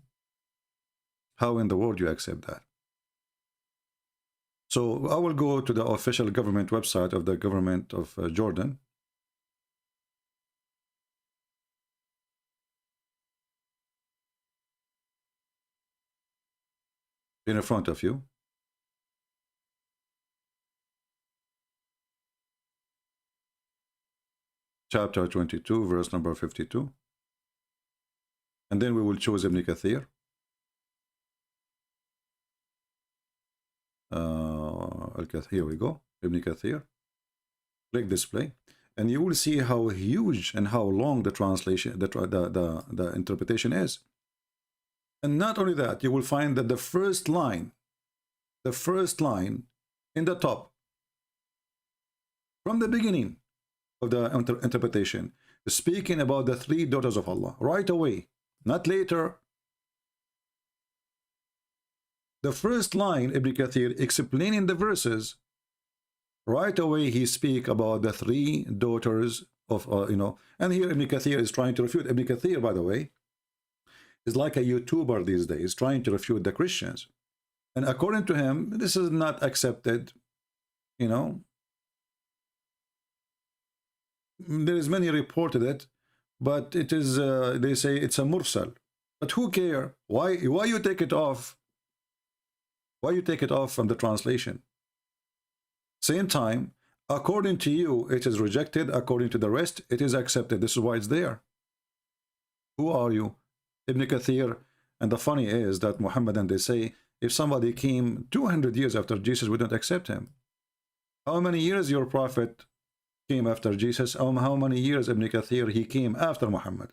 [SPEAKER 7] how in the world you accept that? So I will go to the official government website of the government of Jordan. In front of you. Chapter 22, verse number 52. And then we will choose Ibn Kathir. Here we go, Ibn Kathir. Click display, and you will see how huge and how long the translation, the interpretation is. And not only that, you will find that the first line in the top, from the beginning of the interpretation, speaking about the 3 daughters of Allah, right away, not later. The first line, Ibn Kathir explaining the verses, right away he speak about the 3 daughters of, you know, and here Ibn Kathir is trying to refute. Ibn Kathir, by the way, is like a YouTuber these days, trying to refute the Christians. And according to him, this is not accepted, you know. There is many reported it, but it is, they say it's a mursal. But who care? Why you take it off? Why you take it off from the translation? Same time, According to you, it is rejected. According to the rest, it is accepted. This is why it's there. Who are you? Ibn Kathir. And the funny is that Muhammadan, they say, if somebody came 200 years after Jesus, we don't accept him. How many years your prophet came after Jesus? How many years Ibn Kathir he came after Muhammad?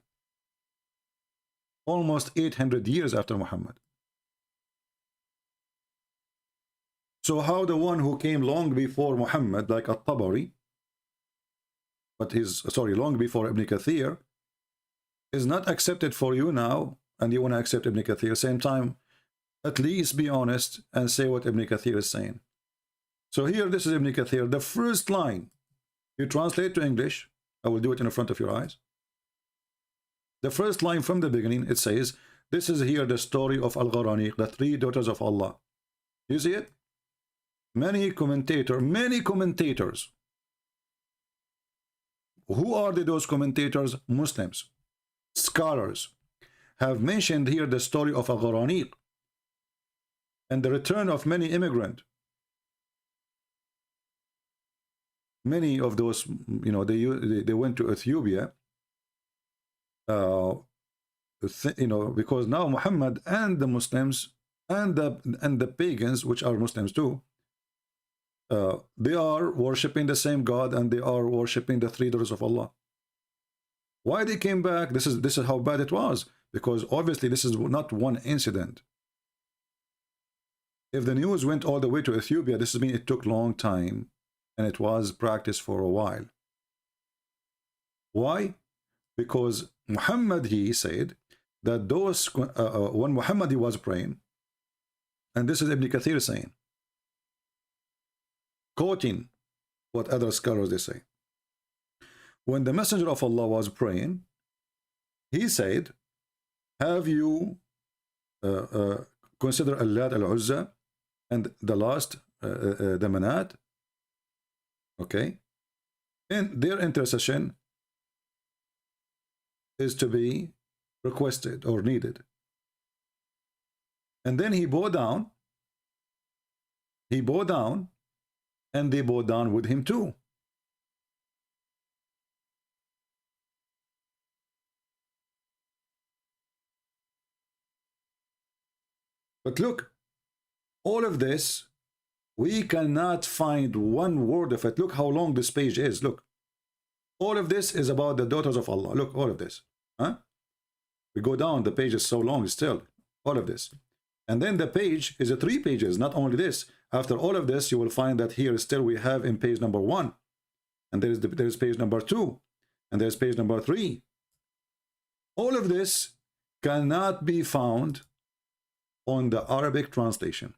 [SPEAKER 7] Almost 800 years after Muhammad. So how the one who came long before Muhammad, like At-Tabari, but long before Ibn Kathir, is not accepted for you now, and you want to accept Ibn Kathir? Same time, at least be honest and say what Ibn Kathir is saying. So here, this is Ibn Kathir. The first line, you translate to English. I will do it in front of your eyes. The first line from the beginning, it says, this is here the story of Al-Gharaniq, the 3 daughters of Allah. You see it? Many commentators. Who are those commentators? Muslims, scholars, have mentioned here the story of Al-Gharaniq and the return of many immigrants. Many of those, you know, they went to Ethiopia, you know, because now Muhammad and the Muslims and the pagans, which are Muslims too, they are worshipping the same God, and they are worshipping the 3 daughters of Allah. Why they came back? This is how bad it was, because obviously this is not one incident. If the news went all the way to Ethiopia, this means it took a long time, and it was practiced for a while. Why? Because Muhammad, he said that those when Muhammad he was praying, and this is Ibn Kathir saying, quoting what other scholars they say, when the Messenger of Allah was praying, he said, have you consider Al-Lat Al-Uzza and the last the Manat, okay, and their intercession is to be requested or needed. And then he bowed down, and they bowed down with him too. But look, all of this, we cannot find one word of it. Look how long this page is. Look, all of this is about the daughters of Allah. Look, all of this. Huh? We go down, the page is so long still. All of this. And then the page is 3 pages, not only this. After all of this, you will find that here still we have in page number 1. And there is page number 2. And there's page number 3. All of this cannot be found on the Arabic translation.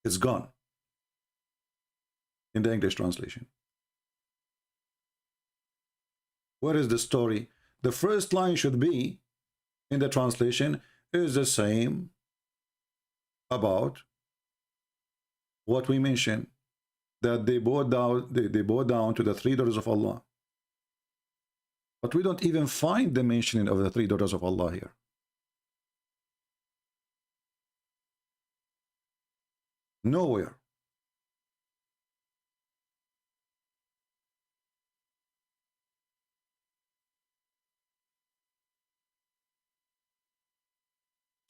[SPEAKER 7] It's gone in the English translation. What is the story? The first line should be in the translation is the same about what we mentioned, that they bowed down to the 3 daughters of Allah. But we don't even find the mentioning of the 3 daughters of Allah here. Nowhere.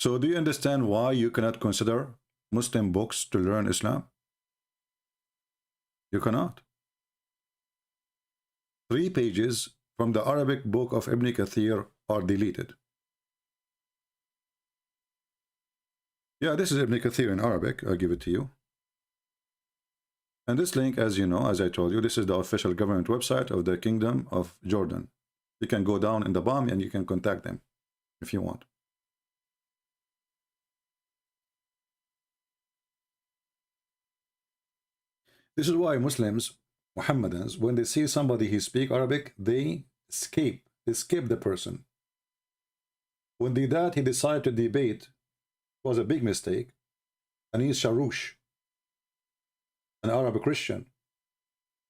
[SPEAKER 7] So do you understand why you cannot consider Muslim books to learn Islam? You cannot. 3 pages from the Arabic book of Ibn Kathir are deleted. Yeah, this is Ibn Kathir in Arabic. I'll give it to you. And this link, as you know, as I told you, this is the official government website of the Kingdom of Jordan. You can go down in the bottom and you can contact them if you want. This is why Muslims, Muhammadans, when they see somebody who speaks Arabic, they skip the person. When they did that, he decided to debate. It was a big mistake. And he's Sharoush, an Arab Christian.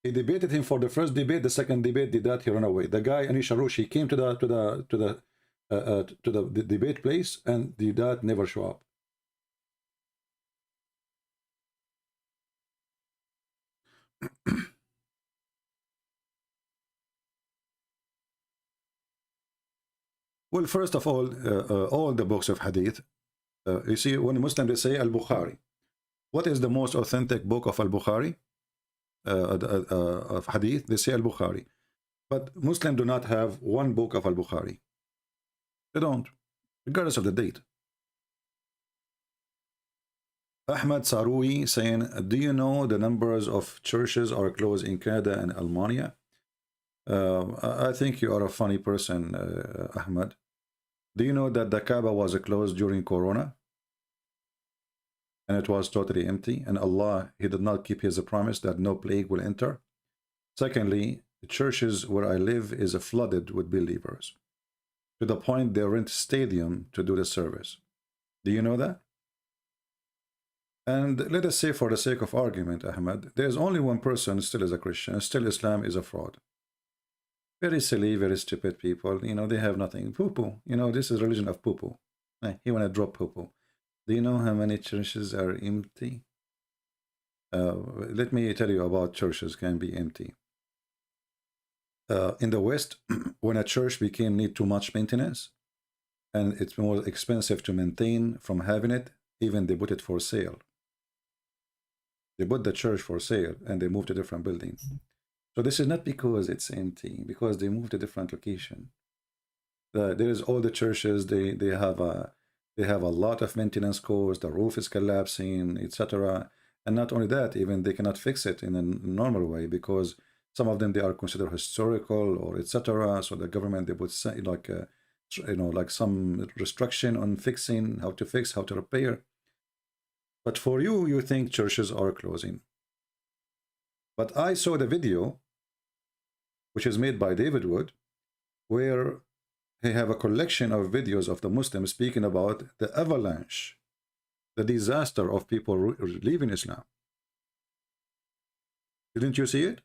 [SPEAKER 7] He debated him for the first debate. The second debate did that, he ran away. The guy, Anish Sharoush, he came to the debate place, and did that never show up. Well, first of all the books of hadith, you see, when Muslims they say Al-Bukhari, what is the most authentic book of Al-Bukhari? Of hadith, they say Al-Bukhari. But Muslims do not have one book of Al-Bukhari. They don't, regardless of the date. Ahmad Saroui saying, do you know the numbers of churches are closed in Canada and Romania? I think you are a funny person, Ahmad. Do you know that the Kaaba was closed during Corona? And it was totally empty. And Allah, He did not keep His promise that no plague will enter. Secondly, the churches where I live is flooded with believers, to the point they rent stadium to do the service. Do you know that? And let us say, for the sake of argument, Ahmad, there's only one person still is a Christian, still Islam is a fraud. Very silly, very stupid people. You know, they have nothing. Poo-poo. You know, this is religion of poo-poo. He want to drop poo-poo. Do you know how many churches are empty? Let me tell you about churches can be empty. In the West, when a church need too much maintenance, and it's more expensive to maintain from having it, even they put it for sale. They put the church for sale and they moved to different buildings. So this is not because it's empty, because they moved to different location. There is all the churches, they have a lot of maintenance costs, the roof is collapsing, etc. And not only that, even they cannot fix it in a normal way, because some of them they are considered historical or etc. So the government they put like like some restriction on fixing, how to fix, how to repair. But for you, you think churches are closing. But I saw the video, which is made by David Wood, where he have a collection of videos of the Muslims speaking about the avalanche, the disaster of people leaving Islam. Didn't you see it?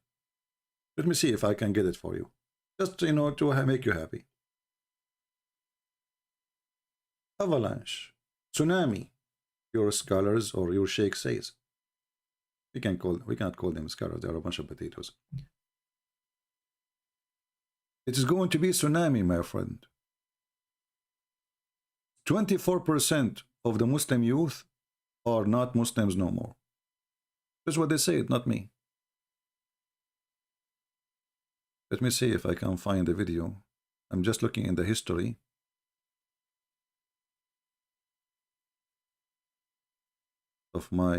[SPEAKER 7] Let me see if I can get it for you. Just, to make you happy. Avalanche, tsunami, your scholars or your sheikh says. We cannot call them scholars, they are a bunch of potatoes. It is going to be tsunami, my friend. 24% of the Muslim youth are not Muslims no more. That's what they say, not me. Let me see if I can find the video. I'm just looking in the history. Of my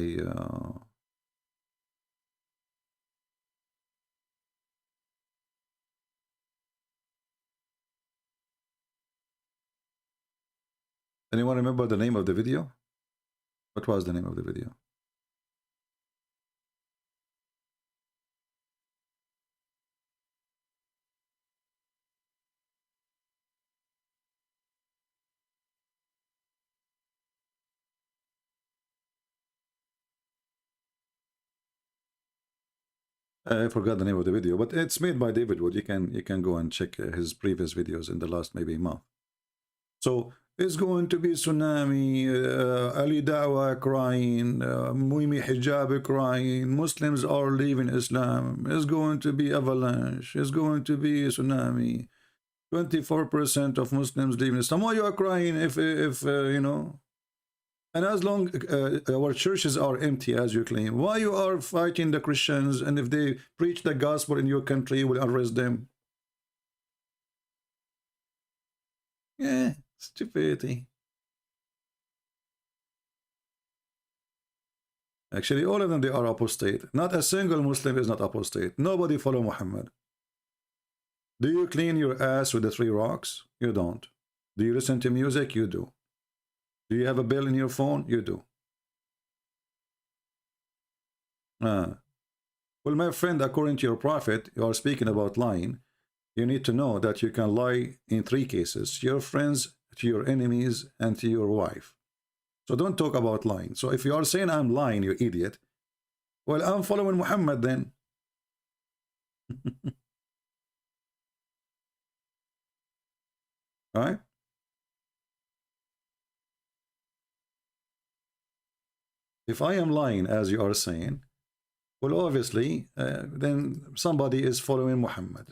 [SPEAKER 7] anyone remember the name of the video? What was the name of the video? I forgot the name of the video, but it's made by David Wood. You can go and check his previous videos in the last maybe month. So it's going to be tsunami, Ali Dawah crying, Muimi Hijab crying, Muslims are leaving Islam, it's going to be avalanche, it's going to be tsunami, 24% of Muslims leaving Islam. Why you are crying if And as long our churches are empty, as you claim, why you are fighting the Christians, and if they preach the gospel in your country, you will arrest them? Yeah, stupidity. Actually, all of them, they are apostate. Not a single Muslim is not apostate. Nobody follow Muhammad. Do you clean your ass with the 3 rocks? You don't. Do you listen to music? You do. Do you have a bill in your phone? You do. Well, my friend, according to your prophet, you are speaking about lying. You need to know that you can lie in 3 cases: to your friends, to your enemies, and to your wife. So don't talk about lying. So if you are saying I'm lying, you idiot, well, I'm following Muhammad then. All right? If I am lying, as you are saying, well, obviously, then somebody is following Muhammad.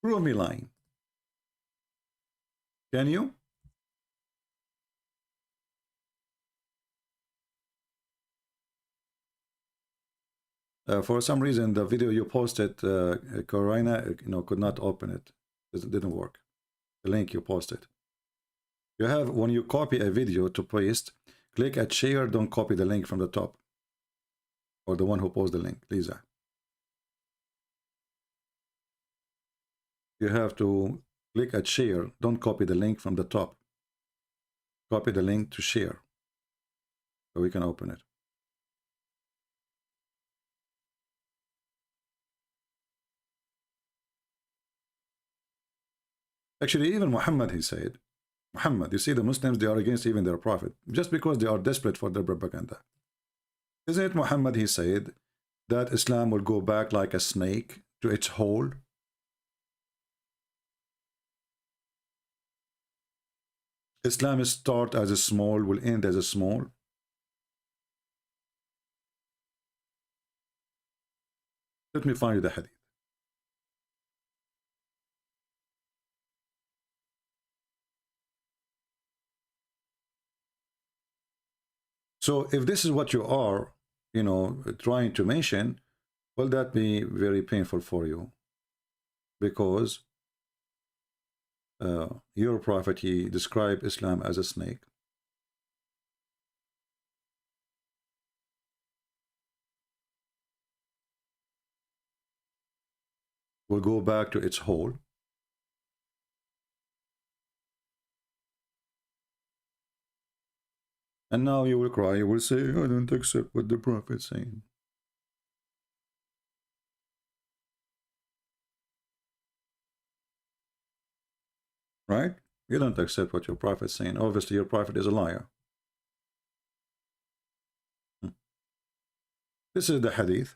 [SPEAKER 7] Prove me lying. Can you? For some reason, the video you posted, Corina, could not open it. It didn't work. The link you posted. You have, when you copy a video to paste, click at share, don't copy the link from the top. Or the one who posted the link, Lisa. You have to click at share, don't copy the link from the top. Copy the link to share. So we can open it. Actually, even Muhammad, he said, Muhammad, you see, the Muslims, they are against even their prophet, just because they are desperate for their propaganda. Isn't it Muhammad, he said, that Islam will go back like a snake to its hole? Islam is start as a small, will end as a small. Let me find you the hadith. So if this is what you are, trying to mention, will that be very painful for you? Because your prophet, he described Islam as a snake. Will go back to its hole. And now you will cry, you will say, I don't accept what the prophet is saying. Right? You don't accept what your prophet is saying. Obviously, your prophet is a liar. This is the hadith.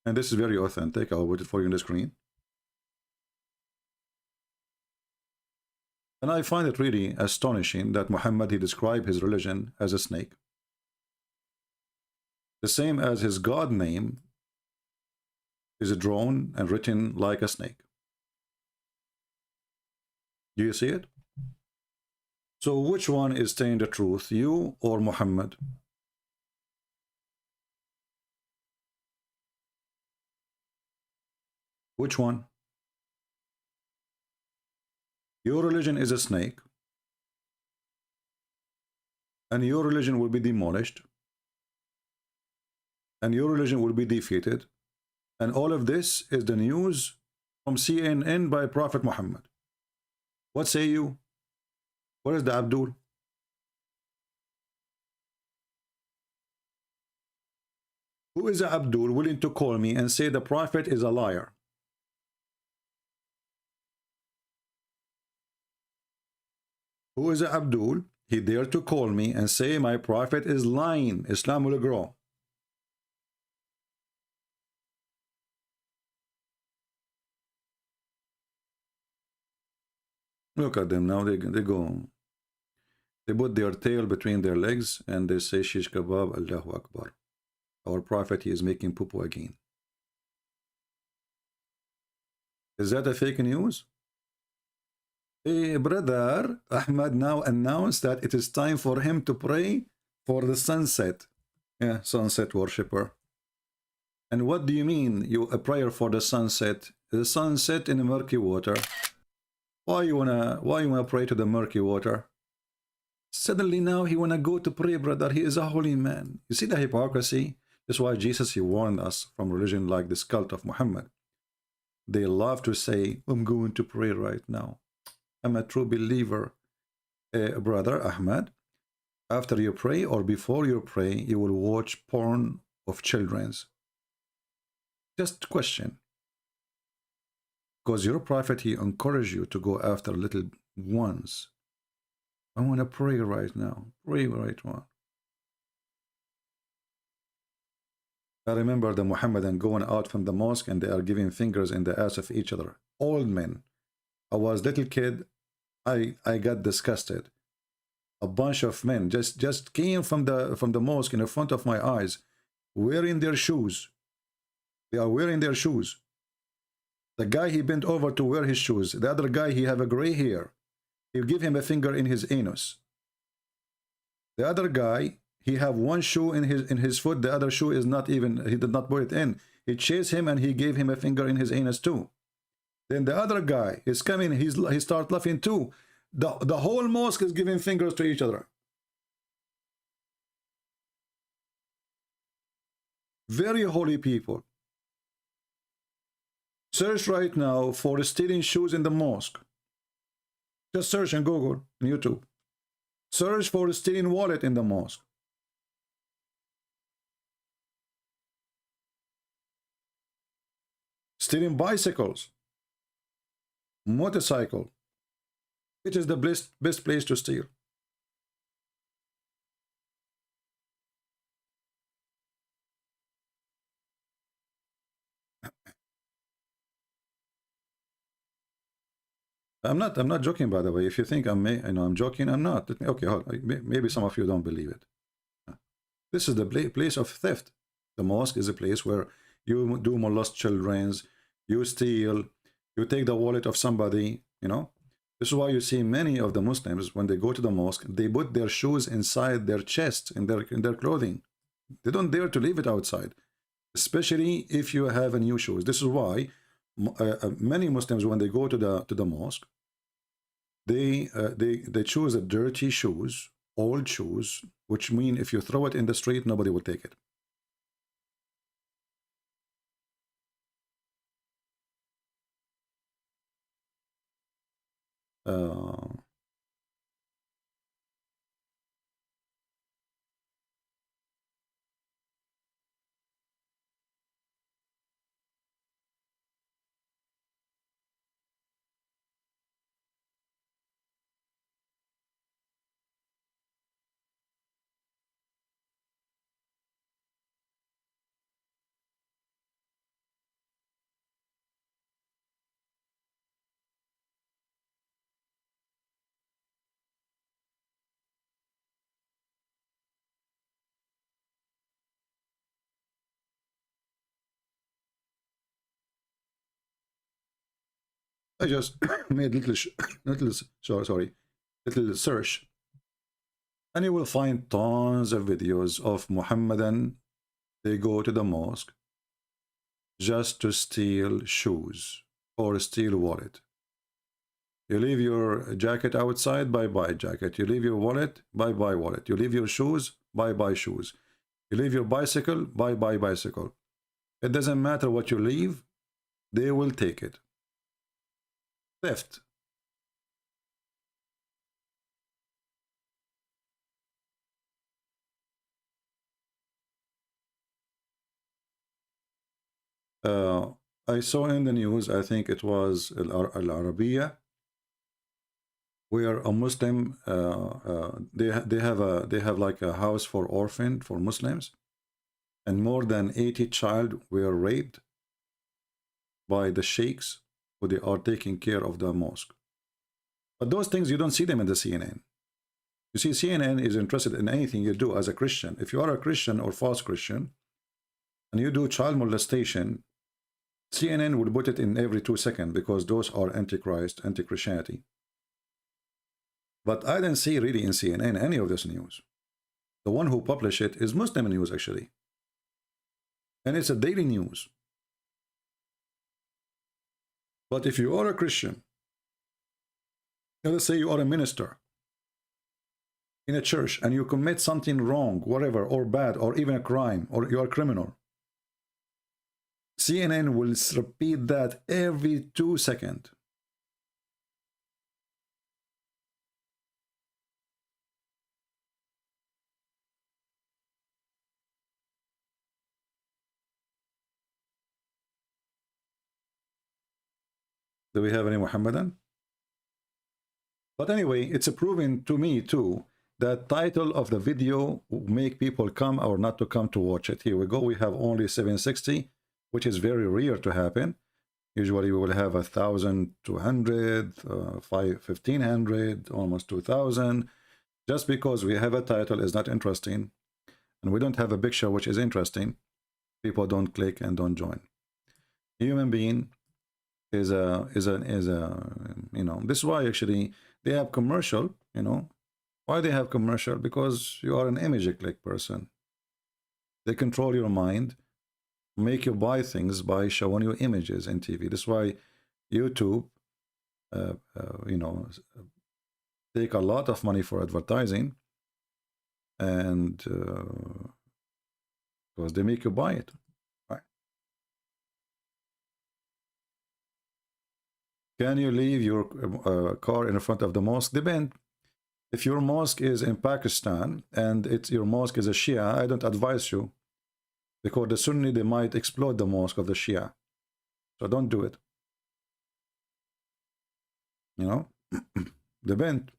[SPEAKER 7] And this is very authentic. I'll put it for you on the screen. And I find it really astonishing that Muhammad, he described his religion as a snake. The same as his God name is drawn and written like a snake. Do you see it? So which one is saying the truth, you or Muhammad? Which one? Your religion is a snake, and your religion will be demolished, and your religion will be defeated, and all of this is the news from CNN by Prophet Muhammad. What say you? Where is the Abdul? Who is the Abdul willing to call me and say the Prophet is a liar? Who is Abdul? He dared to call me and say my prophet is lying. Islam will grow. Look at them now. They go. They put their tail between their legs and they say shish kebab, Allahu Akbar. Our prophet, he is making poo-poo again. Is that a fake news? Hey, brother, Ahmad now announced that it is time for him to pray for the sunset. Yeah, sunset worshipper. And what do you mean, a prayer for the sunset? The sunset in the murky water. Why you wanna pray to the murky water? Suddenly now he wanna go to pray, brother. He is a holy man. You see the hypocrisy? That's why Jesus, he warned us from religion like this cult of Muhammad. They love to say, I'm going to pray right now. I'm a true believer. Brother Ahmad, after you pray or before you pray, you will watch porn of children's. Just question. Because your prophet, he encouraged you to go after little ones. I want to pray right now. Pray right now. I remember the Muhammadan going out from the mosque and they are giving fingers in the ass of each other. Old men. I was little kid. I got disgusted. A bunch of men just came from the mosque in front of my eyes, wearing their shoes. They are wearing their shoes. The guy, he bent over to wear his shoes. The other guy, he have a gray hair. he give him a finger in his anus. The other guy, he have one shoe in his foot, the other shoe is not even, he did not put it in. He chased him and he gave him a finger in his anus too. Then the other guy is coming, he start laughing too. The whole mosque is giving fingers to each other. Very holy people. Search right now for stealing shoes in the mosque. Just search in Google, on YouTube. Search for stealing wallet in the mosque. Stealing bicycles, motorcycle. Which is the best place to steal? I'm not joking, by the way. If you think I'm joking, I'm not. Okay, hold on. Maybe some of you don't believe it. This is the place of theft. The mosque is a place where you do molest children, you steal, you take the wallet of somebody, you know. This is why you see many of the Muslims, when they go to the mosque, they put their shoes inside their chest, in their clothing. They don't dare to leave it outside, especially if you have a new shoes. This is why many Muslims, when they go to the mosque, they choose the dirty shoes, old shoes, which mean if you throw it in the street, nobody will take it. I just made little search, and you will find tons of videos of Muhammadan. They go to the mosque just to steal shoes or steal wallet. You leave your jacket outside, bye-bye jacket. You leave your wallet, bye-bye wallet. You leave your shoes, bye-bye shoes. You leave your bicycle, bye-bye bicycle. It doesn't matter what you leave, they will take it. Theft. I saw in the news, I think it was Al Arabiya, where a Muslim they have like a house for orphan for Muslims, and more than 80 children were raped by the sheikhs who they are taking care of the mosque. But those things, you don't see them in the CNN. You see, CNN is interested in anything you do as a Christian. If you are a Christian or false Christian and you do child molestation, CNN will put it in every 2 seconds because those are antichrist, anti-Christianity. But I didn't see really in CNN any of this news. The one who published it is Muslim news, actually. And it's a daily news. But if you are a Christian, let's say you are a minister in a church and you commit something wrong, whatever, or bad, or even a crime, or you are a criminal, CNN will repeat that every 2 seconds. Do we have any Muhammadan? But anyway, it's proven to me too that title of the video will make people come or not to come to watch it. Here we go. We have only 760, which is very rare to happen. Usually we will have 1,200, 1,500, almost 2,000. Just because we have a title is not interesting, and we don't have a picture which is interesting, people don't click and don't join. Human being is a you know, this is why actually they have commercial, you know. Why they have commercial? Because you are an image-click person. They control your mind, make you buy things by showing you images in TV. That's why YouTube, you know, take a lot of money for advertising, and because they make you buy it, right? Can you leave your car in front of the mosque? Depend. If your mosque is in Pakistan and your mosque is a Shia, I don't advise you, because the Sunni, they might explode the mosque of the Shia. So don't do it. You know, depend.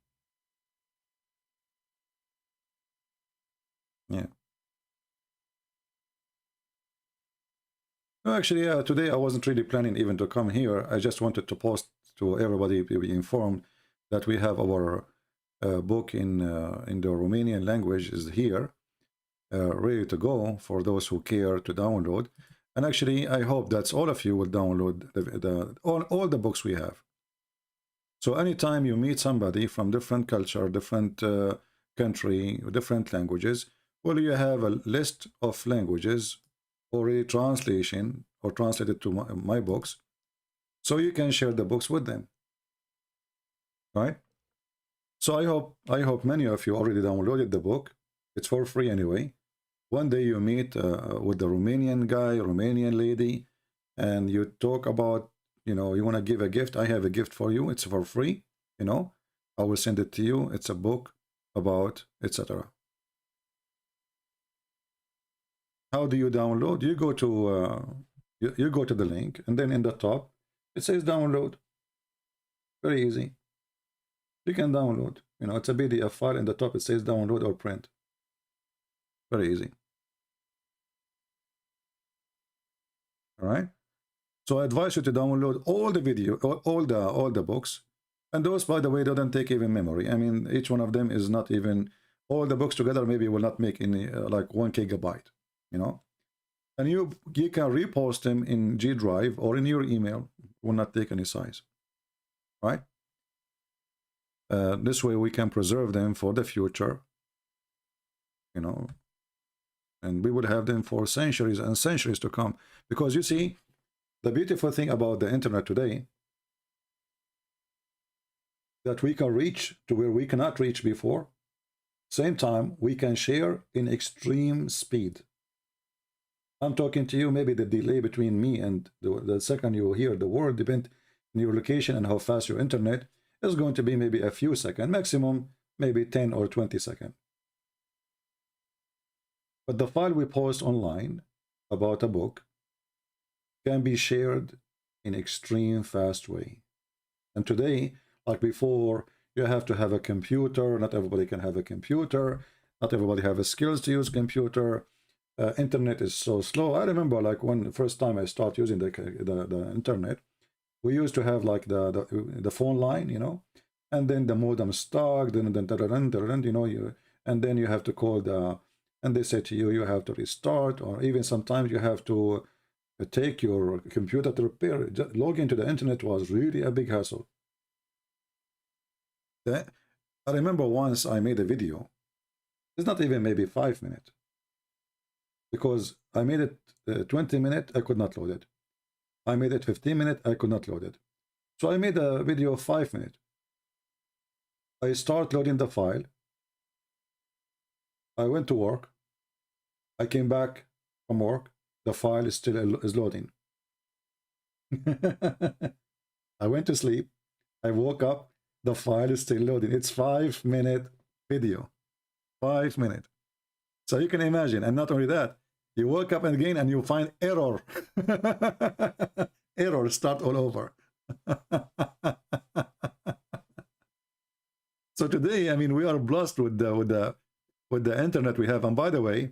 [SPEAKER 7] Yeah. No, actually, today I wasn't really planning even to come here. I just wanted to post to everybody to be informed that we have our book in the Romanian language is here, ready to go for those who care to download. And actually, I hope that all of you will download all the books we have. So anytime you meet somebody from different culture, different country, different languages, well, you have a list of languages already translation or translated to my books, so you can share the books with them, right? So I hope many of you already downloaded the book. It's for free anyway. One day you meet with the Romanian guy, Romanian lady, and you talk about, you know, you want to give a gift. I have a gift for you. It's for free. You know, I will send it to you. It's a book about etc. How do you download? You go to you go to the link, and then in the top it says download. Very easy. You can download. You know, it's a PDF file. In the top it says download or print. Very easy. All right. So I advise you to download all the video, all the books, and those, by the way, don't take even memory. I mean, each one of them is not even, all the books together maybe will not make any like 1 gigabyte. You know, and you can repost them in G Drive or in your email. Will not take any size, right? This way we can preserve them for the future, you know, and we will have them for centuries and centuries to come. Because you see, the beautiful thing about the internet today, that we can reach to where we cannot reach before. Same time, we can share in extreme speed. I'm talking to you, maybe the delay between me and the second you hear the word depends on your location and how fast your internet is going to be, maybe a few seconds, maximum maybe 10 or 20 seconds. But the file we post online about a book can be shared in extreme fast way. And today, like before, you have to have a computer. Not everybody can have a computer. Not everybody have the skills to use computer. Internet is so slow. I remember like when the first time I started using the internet, we used to have like the phone line, you know, and then the modem stuck, then you know, and then you have to call and they say to you, you have to restart, or even sometimes you have to take your computer to repair it. Just log into the internet was really a big hassle. I remember once I made a video. It's not even maybe 5 minutes. Because I made it 20 minutes, I could not load it. I made it 15 minutes, I could not load it. So I made a video of 5 minutes. I start loading the file. I went to work. I came back from work. The file is still loading. I went to sleep. I woke up. The file is still loading. It's 5 minute video. 5 minutes. So you can imagine, and not only that, you wake up again and you find error. Error, start all over. So today, I mean, we are blessed with the internet we have. And by the way,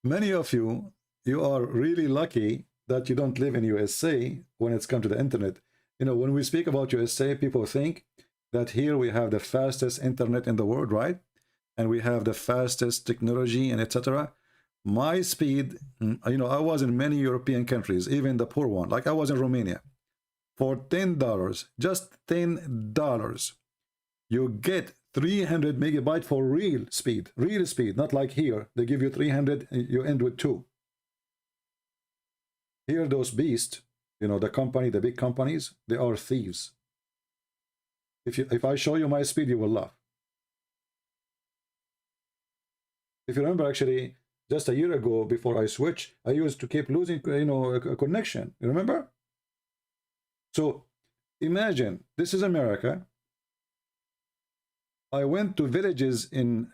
[SPEAKER 7] many of you are really lucky that you don't live in USA when it's come to the internet. You know, when we speak about USA, people think that here we have the fastest internet in the world, right? And we have the fastest technology and etc. My speed, you know, I was in many European countries, even the poor one. Like I was in Romania. For $10, just $10, You get 300 megabyte for real speed, not like here. They give you 300, you end with 2. Here, those beasts, you know, the company, the big companies, they are thieves. If I show you my speed, you will laugh. If you remember, actually, just a year ago, before I switched, I used to keep losing, you know, a connection. You remember? So imagine, this is America. I went to villages in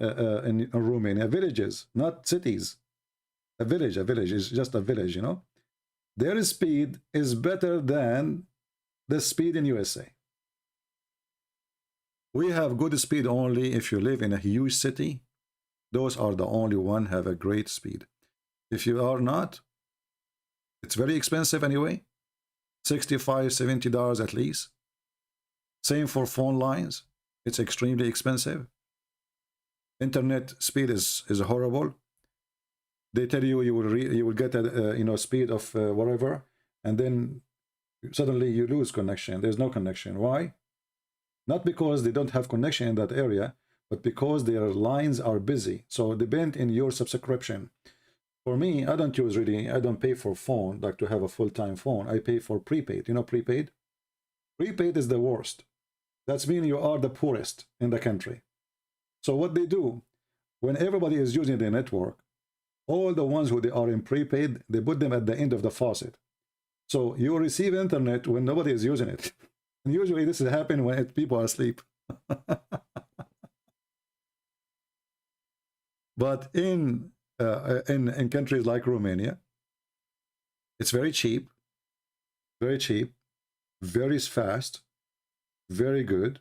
[SPEAKER 7] Romania, villages, not cities. A village is just a village, you know. Their speed is better than the speed in USA. We have good speed only if you live in a huge city. Those are the only one have a great speed. If you are not, it's very expensive anyway. $65, $70 at least. Same for phone lines. It's extremely expensive. Internet speed is horrible. They tell you you will get a you know, speed of whatever, and then suddenly you lose connection. There's no connection. Why? Not because they don't have connection in that area, but because their lines are busy. So depend in your subscription. For me, I don't pay for phone, like to have a full-time phone. I pay for prepaid. You know prepaid? Prepaid is the worst. That's mean you are the poorest in the country. So what they do, when everybody is using the network, all the ones who they are in prepaid, they put them at the end of the faucet. So you receive internet when nobody is using it. And usually this is happening when people are asleep. But in countries like Romania, it's very cheap, very fast, very good.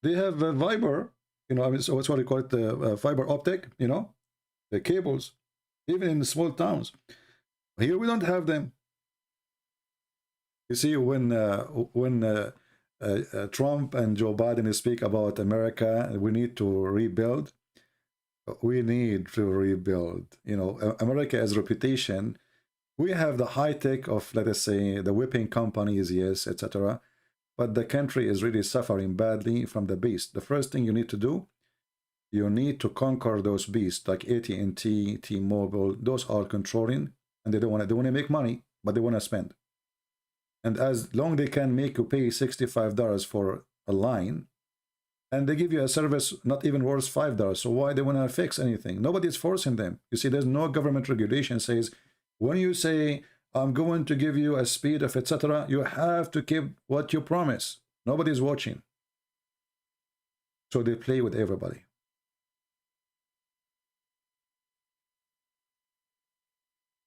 [SPEAKER 7] They have a fiber, you know, I mean, so what's what they call it, the fiber optic, you know, the cables, even in the small towns. Here we don't have them. You see, when Trump and Joe Biden speak about America, we need to rebuild. We need to rebuild. You know, America has reputation. We have the high tech of, let us say, the whipping companies, yes, etc. But the country is really suffering badly from the beast. The first thing you need to do, you need to conquer those beasts like AT&T, T-Mobile. Those are controlling, and they want to make money, but they want to spend. And as long they can make you pay $65 for a line, and they give you a service not even worth $5, so why they want to fix anything? Nobody is forcing them. You see, there's no government regulation says, when you say, I'm going to give you a speed of etc., you have to keep what you promise. Nobody's watching. So they play with everybody.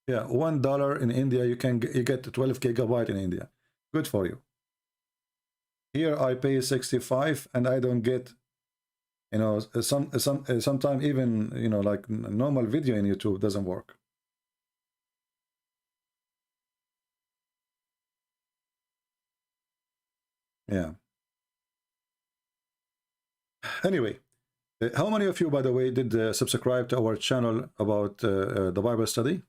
[SPEAKER 7] Yeah, $1 in India, you get 12 gigabyte in India. Good for you. Here I pay 65 and I don't get, you know, sometime even, you know, like normal video in YouTube doesn't work. Yeah. Anyway, how many of you, by the way, did subscribe to our channel about the Bible study?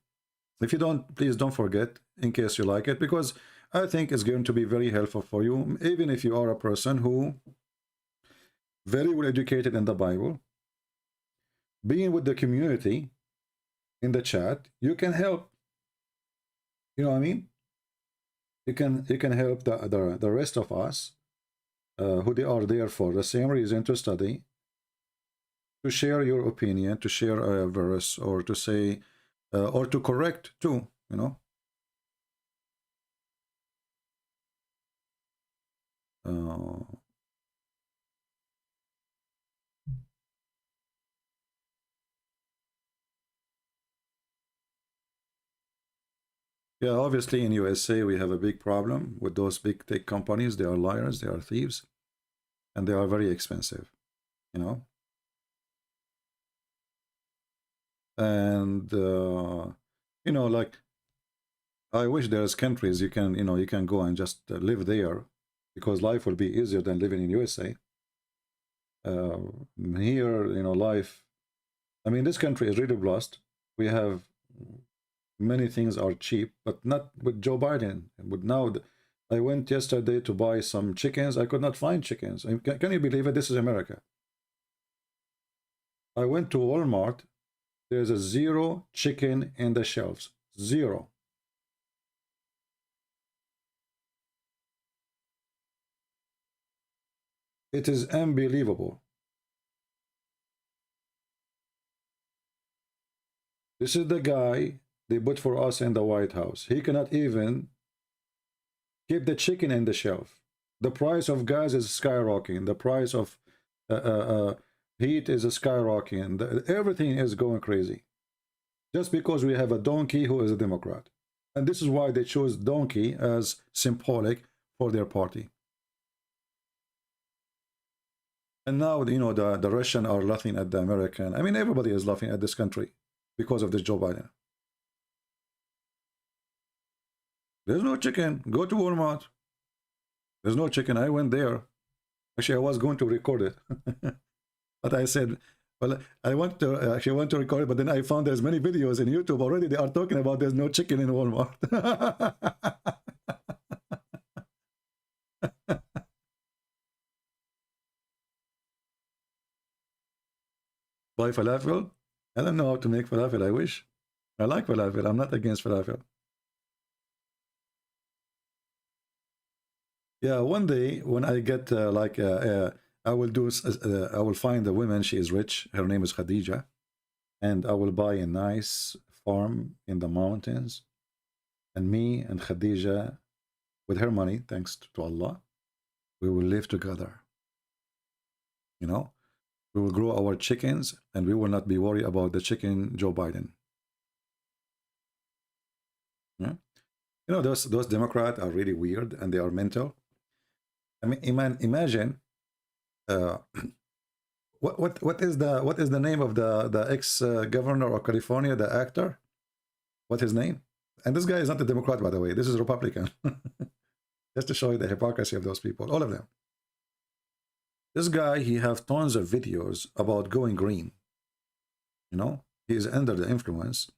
[SPEAKER 7] If you don't, please don't forget, in case you like it, because I think it's going to be very helpful for you, even if you are a person who very well educated in the Bible. Being with the community in the chat, you can help. You know what I mean? You can help the rest of us who they are there for the same reason to study, to share your opinion, to share a verse, or to say or to correct too, you know. Yeah, obviously in USA we have a big problem with those big tech companies. They are liars, they are thieves, and they are very expensive, you know. And you know, like, I wish there's countries you can, you know, you can go and just live there, because life will be easier than living in USA. Here, you know, life, I mean, this country is really blessed. We have many things are cheap, but not with Joe Biden. With now, I went yesterday to buy some chickens. I could not find chickens. Can you believe it? This is America. I went to Walmart. There's a 0 chicken in the shelves. 0. It is unbelievable. This is the guy they put for us in the White House. He cannot even keep the chicken in the shelf. The price of gas is skyrocketing. The price of heat is skyrocketing. Everything is going crazy. Just because we have a donkey who is a Democrat. And this is why they chose donkey as symbolic for their party. And now, you know, the Russians are laughing at the American. I mean, everybody is laughing at this country because of this Joe Biden. There's no chicken. Go to Walmart. There's no chicken. I went there. Actually, I was going to record it. But I said, well, I want to record it, but then I found there's many videos in YouTube already. They are talking about there's no chicken in Walmart. Buy falafel? I don't know how to make falafel. I wish. I like falafel. I'm not against falafel. Yeah, one day when I get I will find a woman. She is rich. Her name is Khadija, and I will buy a nice farm in the mountains. And me and Khadija, with her money, thanks to Allah, we will live together. You know, we will grow our chickens, and we will not be worried about the chicken Joe Biden. Yeah, you know, those Democrats are really weird and they are mental. I mean, imagine. What is the name of the ex-governor of California, the actor? What's his name? And this guy is not a Democrat, by the way. This is a Republican. Just to show you the hypocrisy of those people, all of them. This guy, he have tons of videos about going green. You know, he is under the influence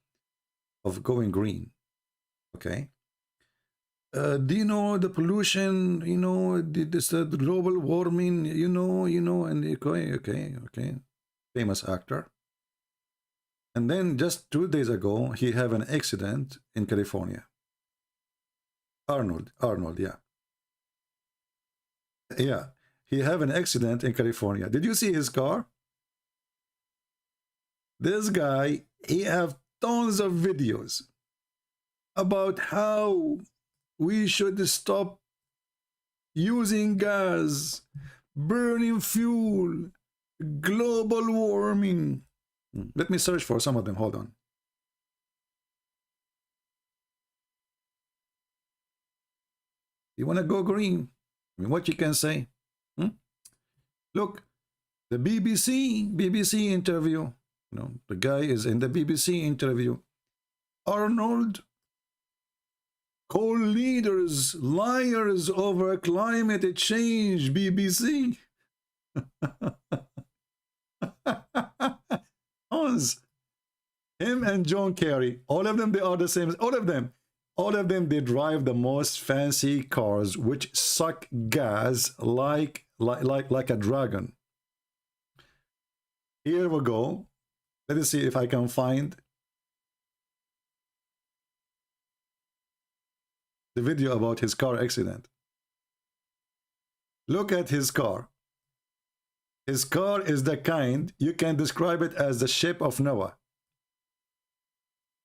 [SPEAKER 7] of going green. Okay. Do you know the pollution? You know, this global warming. You know, and okay. Famous actor. And then just 2 days ago, he have an accident in California. Arnold, yeah. Yeah, he have an accident in California. Did you see his car? This guy, he have tons of videos about how we should stop using gas, burning fuel, global warming. Let me search for some of them. Hold on. You want to go green? I mean, what you can say? Look, the BBC interview. You know, the guy is in the BBC interview. Arnold, co-leaders, liars over climate change, BBC. Him and John Kerry, all of them, they are the same. All of them, they drive the most fancy cars, which suck gas like a dragon. Here we go. Let us see if I can find the video about his car accident. Look at his car. His car is the kind, you can describe it as the ship of Noah.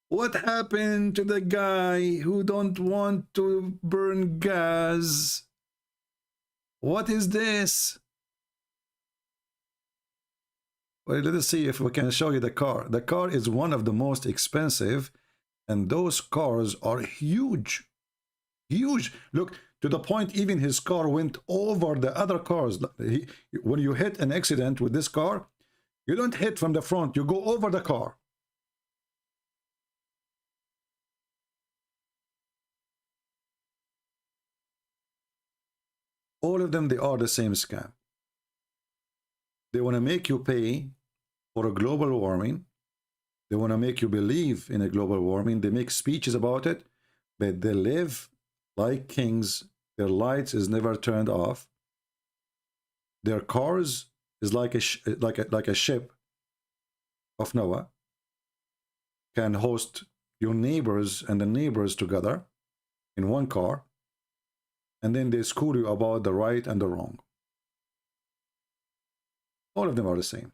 [SPEAKER 7] What happened to the guy who don't want to burn gas? What is this? Well, let us see if we can show you the car. The car is one of the most expensive, and those cars are huge. Huge. Look, to the point even his car went over the other cars. When you hit an accident with this car, you don't hit from the front, you go over the car. All of them, they are the same scam. They want to make you pay for a global warming. They want to make you believe in a global warming. They make speeches about it, but they live like kings. Their lights is never turned off. Their cars is like a ship of Noah. Can host your neighbors and the neighbors together in one car, and then they school you about the right and the wrong. All of them are the same.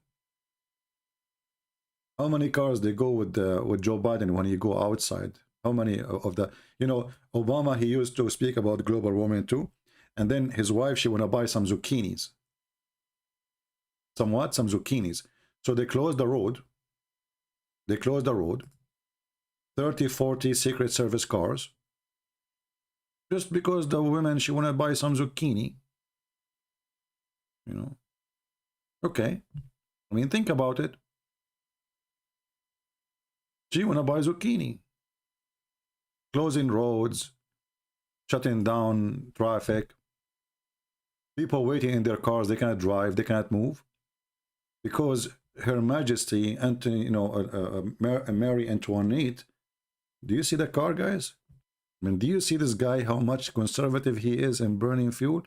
[SPEAKER 7] How many cars they go with Joe Biden when you go outside? How many of the, you know, Obama, he used to speak about global warming too, and then his wife, she want to buy some zucchinis. Some zucchinis. So they closed the road. They closed the road. 30, 40 Secret Service cars. Just because the woman, she want to buy some zucchini. You know. Okay. I mean, think about it. She want to buy zucchini. Closing roads. Shutting down traffic. People waiting in their cars. They cannot drive. They cannot move. Because Her Majesty, Mary Antoinette, do you see the car, guys? I mean, do you see this guy, how much conservative he is in burning fuel?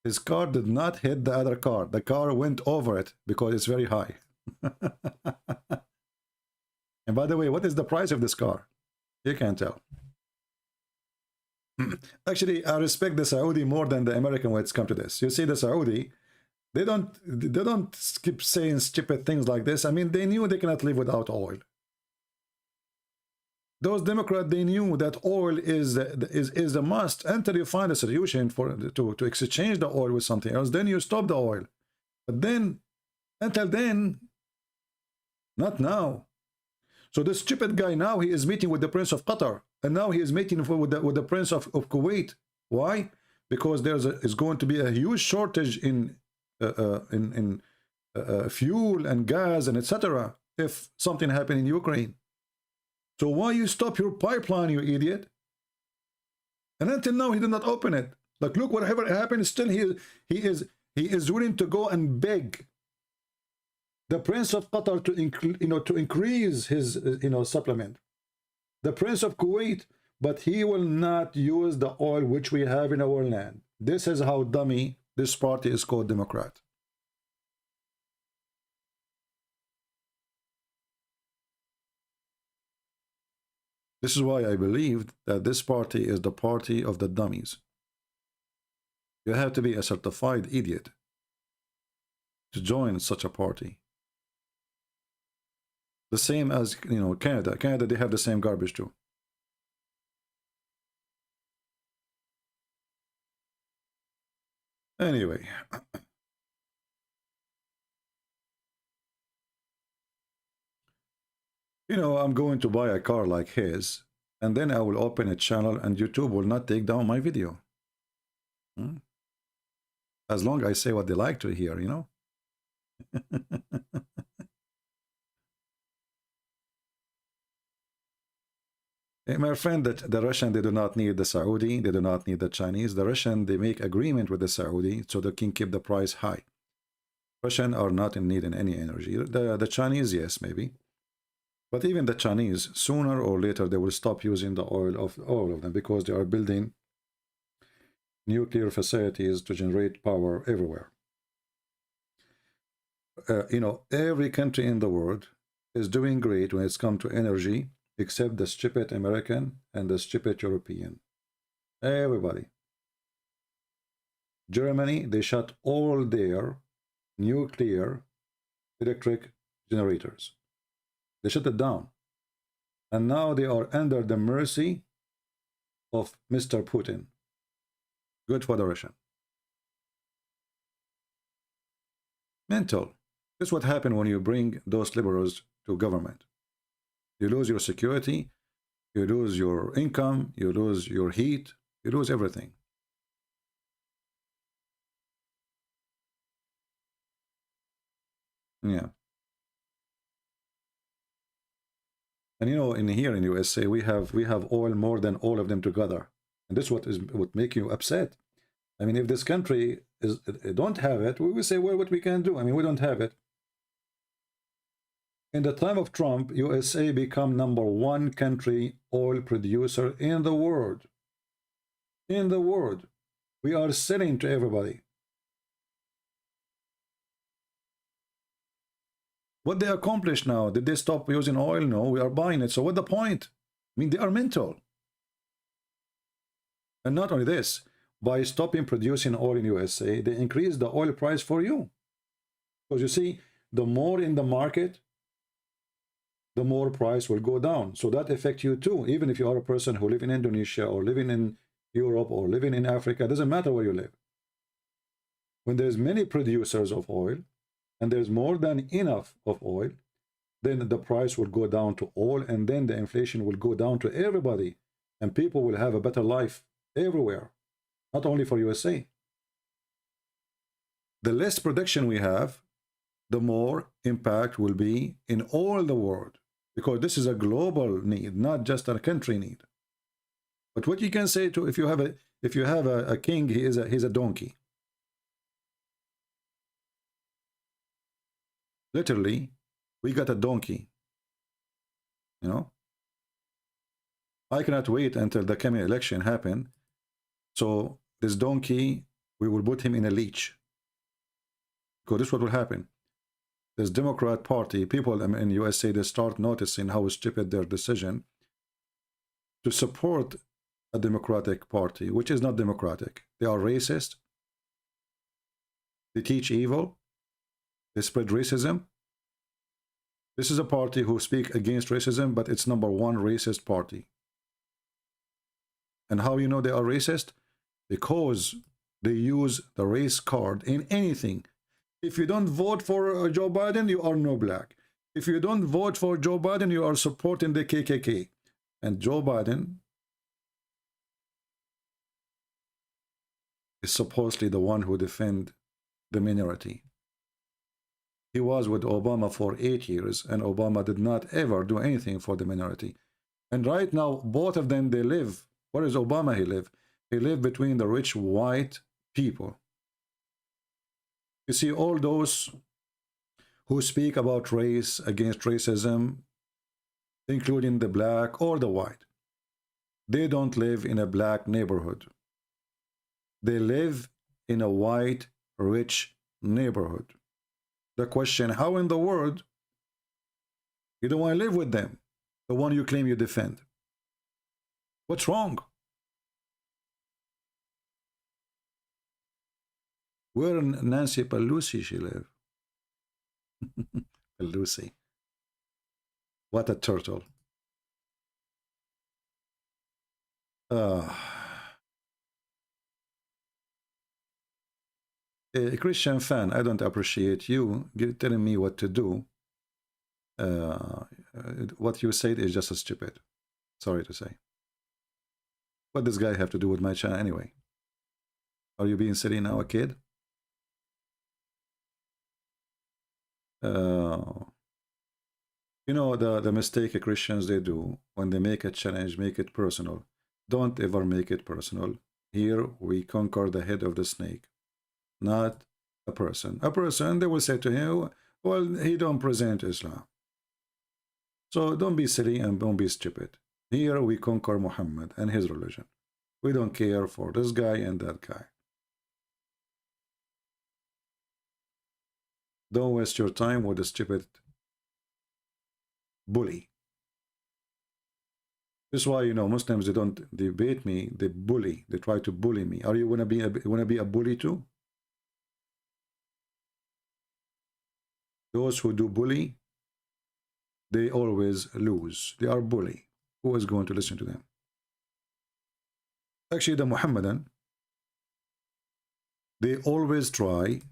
[SPEAKER 7] His car did not hit the other car. The car went over it because it's very high. And by the way, what is the price of this car? You can't tell. Actually, I respect the Saudi more than the American when it's come to this. You see, the Saudi, they don't keep saying stupid things like this. I mean, they knew they cannot live without oil. Those Democrats, they knew that oil is a must until you find a solution to exchange the oil with something else. Then you stop the oil. But then, until then, not now. So this stupid guy now, he is meeting with the Prince of Qatar, and now he is meeting with the Prince of Kuwait. Why? Because is going to be a huge shortage in fuel and gas and etc. if something happened in Ukraine. So why you stop your pipeline, you idiot? And until now, he did not open it. Like, look, whatever happened, still he is willing to go and beg the Prince of Qatar to increase his supplement. The Prince of Kuwait, but he will not use the oil which we have in our land. This is how dummy this party is called Democrat. This is why I believe that this party is the party of the dummies. You have to be a certified idiot to join such a party. The same as, Canada. Canada, they have the same garbage too. Anyway. I'm going to buy a car like his, and then I will open a channel and YouTube will not take down my video. As long as I say what they like to hear, Hey, my friend, the Russian, they do not need the Saudi, they do not need the Chinese. The Russian, they make agreement with the Saudi so they can keep the price high. Russian are not in need in any energy. The Chinese, yes, maybe. But even the Chinese, sooner or later, they will stop using the oil of all of them because they are building nuclear facilities to generate power everywhere. Every country in the world is doing great when it's come to energy, except the stupid American and the stupid European. Everybody. Germany, they shut all their nuclear electric generators. They shut it down. And now they are under the mercy of Mr. Putin. Good for the Russian. Mental. This is what happens when you bring those liberals to government. You lose your security, you lose your income, you lose your heat, you lose everything. Yeah. And in here in USA, we have oil more than all of them together. And this would make you upset. I mean, if this country don't have it, we will say, well, what we can do? I mean, we don't have it. In the time of Trump, USA become #1 country oil producer in the world. In the world. We are selling to everybody. What they accomplished now? Did they stop using oil? No, we are buying it. So what the point? I mean, they are mental. And not only this, by stopping producing oil in USA, they increase the oil price for you. Because you see, the more in the market, the more price will go down. So that affects you too. Even if you are a person who live in Indonesia or living in Europe or living in Africa, it doesn't matter where you live. When there's many producers of oil and there's more than enough of oil, then the price will go down to all, and then the inflation will go down to everybody, and people will have a better life everywhere, not only for USA. The less production we have, the more impact will be in all the world, because this is a global need, not just a country need. But what you can say to, if you have a king, he's a donkey. Literally, we got a donkey. You know, I cannot wait until the coming election happen. So this donkey, we will put him in a leash. Because this is what will happen. This Democrat Party, people in USA, they start noticing how stupid their decision to support a Democratic Party, which is not democratic. They are racist. They teach evil. They spread racism. This is a party who speak against racism, but it's #1 racist party. And how you know they are racist? Because they use the race card in anything. If you don't vote for Joe Biden, you are no black. If you don't vote for Joe Biden, you are supporting the KKK. And Joe Biden is supposedly the one who defend the minority. He was with Obama for 8 years, and Obama did not ever do anything for the minority. And right now, both of them, they live. Where is Obama? He live? He live between the rich white people. You see, all those who speak about race, against racism, including the black or the white, they don't live in a black neighborhood. They live in a white, rich neighborhood. The question, how in the world you don't want to live with them, the one you claim you defend? What's wrong? Where in Nancy Pelosi she live? Pelosi. What a turtle. A Christian fan, I don't appreciate you telling me what to do. What you said is just stupid. Sorry to say. What does this guy have to do with my channel anyway? Are you being silly now, a kid? You know, the mistake Christians they do when they make a challenge, make it personal. Don't ever make it personal. Here we conquer the head of the snake, not a person. A person, they will say to him, well, he don't present Islam. So don't be silly and don't be stupid. Here we conquer Muhammad and his religion. We don't care for this guy and that guy. Don't waste your time with a stupid bully. This is why, you know, Muslims, they don't debate me, they bully. They try to bully me. Are you wanna be a bully too? Those who do bully, they always lose. They are bully. Who is going to listen to them? Actually, the Muhammadan, they always try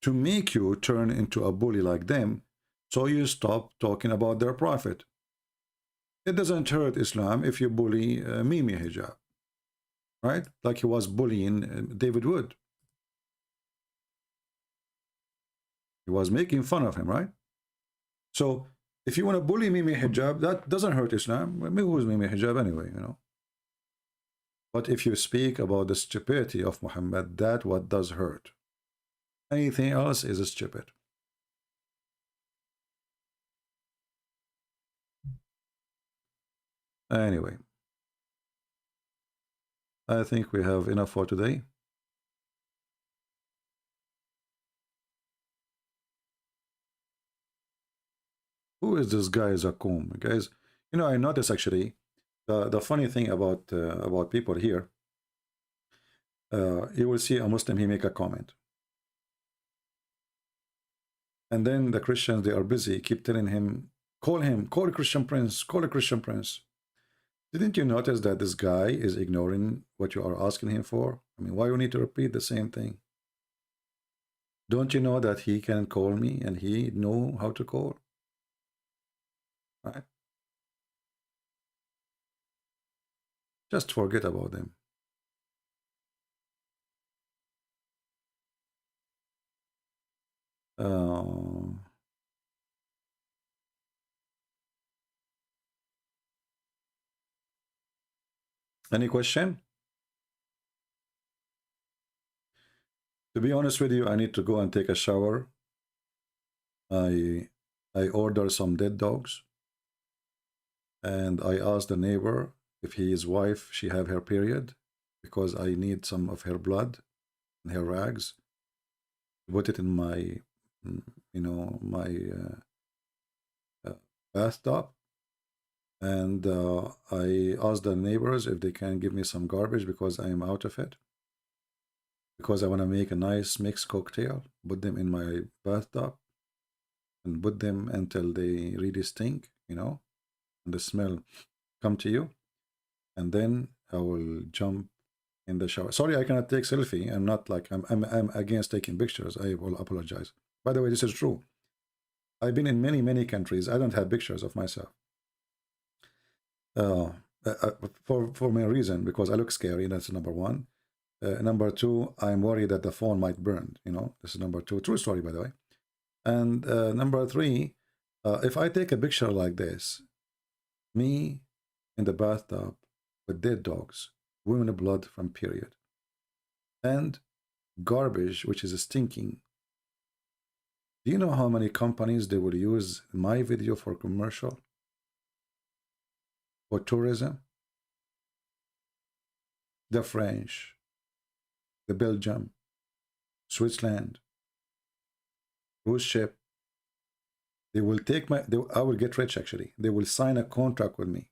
[SPEAKER 7] to make you turn into a bully like them, so you stop talking about their prophet. It doesn't hurt Islam if you bully Mimi Hijab, right? Like he was bullying David Wood. He was making fun of him, right? So if you want to bully Mimi Hijab, that doesn't hurt Islam. I mean, who's Mimi Hijab anyway, you know? But if you speak about the stupidity of Muhammad, that's what does hurt. Anything else is stupid. Anyway, I think we have enough for today. Who is this guy Zakum? Guys, you know, I noticed actually the funny thing about people here. You will see a Muslim, he make a comment. And then the Christians, they are busy, keep telling him, call a Christian prince, call a Christian prince. Didn't you notice that this guy is ignoring what you are asking him for? I mean, why you need to repeat the same thing? Don't you know that he can call me and he know how to call? Right? Just forget about them. Any question? To be honest with you, I need to go and take a shower. I order some dead dogs, and I asked the neighbor if his wife, she have her period, because I need some of her blood and her rags. Put it in my, you know, my bathtub. And I asked the neighbors if they can give me some garbage because I am out of it. Because I want to make a nice mixed cocktail, put them in my bathtub, and put them until they really stink, you know, and the smell come to you. And then I will jump in the shower. Sorry, I cannot take selfie. I'm not like, I'm against taking pictures. I will apologize. By the way, this is true. I've been in many countries. I don't have pictures of myself. For my reason, because I look scary. That's number one. Number two, I'm worried that the phone might burn. You know, this is number two. True story, by the way. And number three, if I take a picture like this, me in the bathtub with dead dogs, women blood from period, and garbage which is stinking. Do you know how many companies they will use my video for commercial? For tourism? The French, the Belgium, Switzerland, cruise ship. They will take my, I will get rich actually. They will sign a contract with me.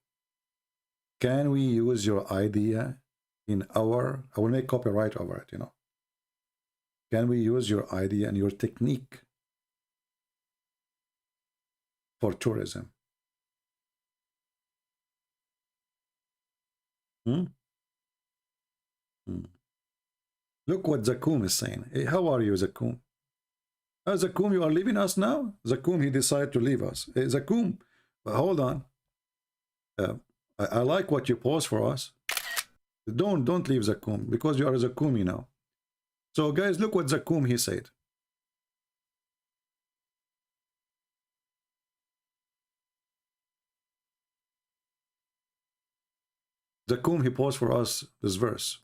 [SPEAKER 7] Can we use your idea in our, I will make copyright over it, you know. Can we use your idea and your technique for tourism? Look what Zakum is saying. Hey, how are you, Zakum? Zakum, you are leaving us now? Zakum, he decided to leave us. Hey, Zakum, hold on. I like what you post for us. Don't leave Zakum, because you are Zakumi now. So guys, look what Zakum he said. Zakum, he posed for us this verse.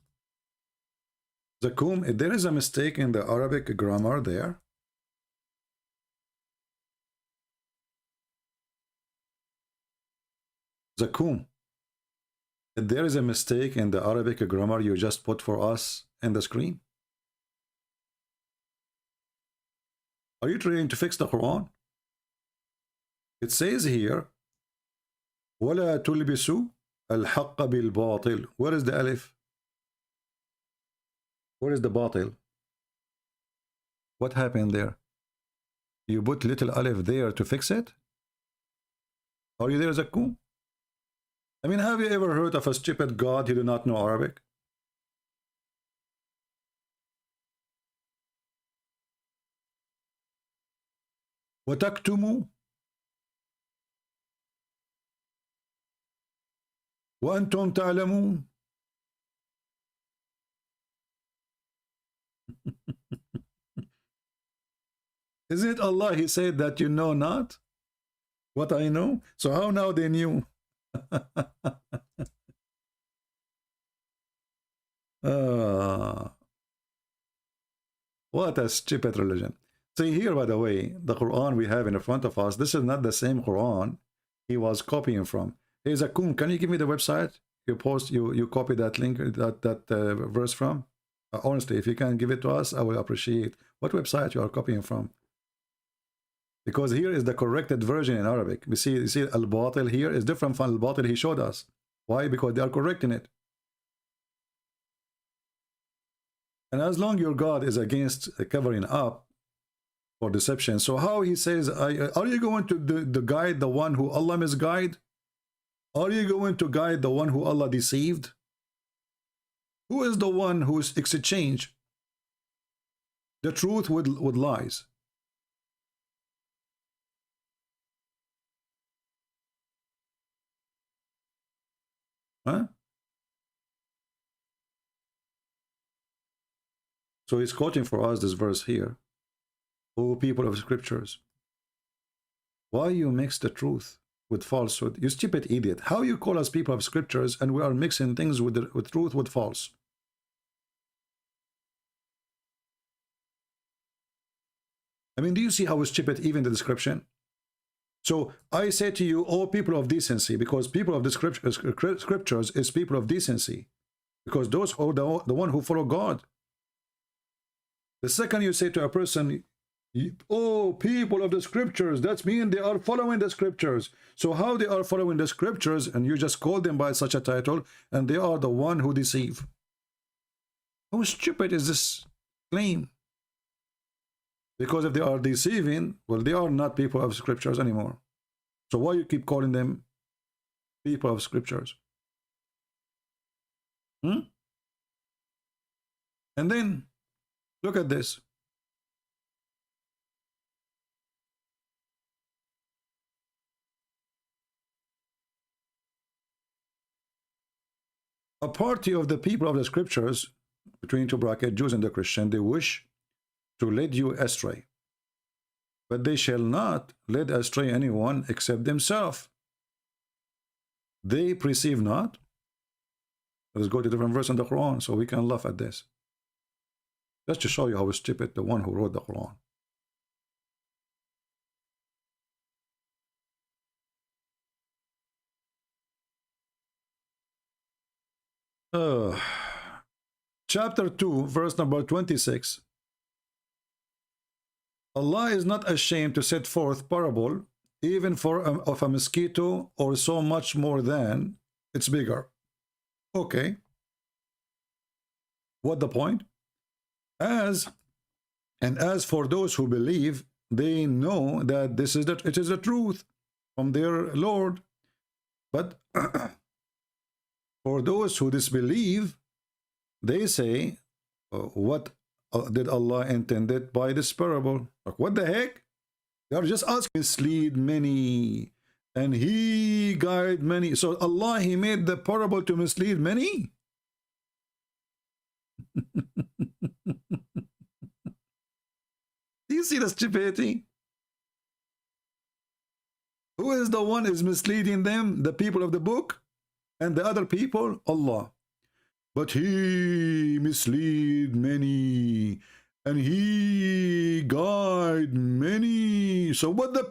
[SPEAKER 7] Zakum, there is a mistake in the Arabic grammar there. Zakum, there is a mistake in the Arabic grammar you just put for us in the screen. Are you trying to fix the Quran? It says here, وَلَا تُلْبِسُوا الْحَقَّ بِالْبَاطِلِ. Where is the alif? Where is the batil? What happened there? You put little alif there to fix it? Are you there, Zakum? I mean, have you ever heard of a stupid God who do not know Arabic? وَتَكْتُمُوا وَأَنْتُمْ تَعْلَمُونَ. Isn't it Allah, he said that you know not what I know? So how now they knew? What a stupid religion. See here, by the way, the Quran we have in front of us, this is not the same Quran he was copying from. Hey Zakum, can you give me the website? you copy that link, that verse from? Honestly, if you can give it to us, I will appreciate. What website you are copying from? Because here is the corrected version in Arabic. You see al-batil here is different from al-batil he showed us. Why? Because they are correcting it. And as long your God is against covering up for deception, so how he says, are you going to guide the one who Allah misguide? Are you going to guide the one who Allah deceived? Who is the one who is exchanged the truth with lies? Huh? So he's quoting for us this verse here. O people of scriptures, why you mix the truth with falsehood? You stupid idiot. How you call us people of scriptures and we are mixing things with truth with false? I mean, do you see how stupid even the description? So I say to you, O people of decency, because people of the scriptures is people of decency, because those are the one who follow God. The second you say to a person, oh, people of the scriptures, that means they are following the scriptures. So how they are following the scriptures, and you just call them by such a title, and they are the one who deceive. How stupid is this claim? Because if they are deceiving, well, they are not people of scriptures anymore. So why you keep calling them people of scriptures? And then, look at this. A party of the people of the scriptures, between two brackets, Jews and the Christian, they wish to lead you astray. But they shall not lead astray anyone except themselves. They perceive not. Let's go to a different verse in the Qur'an so we can laugh at this. Just to show you how stupid the one who wrote the Qur'an. Chapter 2, verse number 26. Allah is not ashamed to set forth parable, even of a mosquito, or so much more than it's bigger. Okay. What the point? As for those who believe, they know that it is the truth from their Lord. But for those who disbelieve, they say, what did Allah intended by this parable? Like, what the heck? They are just asking, mislead many, and he guide many. So Allah, he made the parable to mislead many? Do you see the stupidity? Who is the one is misleading them? The people of the book, and the other people? Allah. But he mislead many, and he guide many. So what the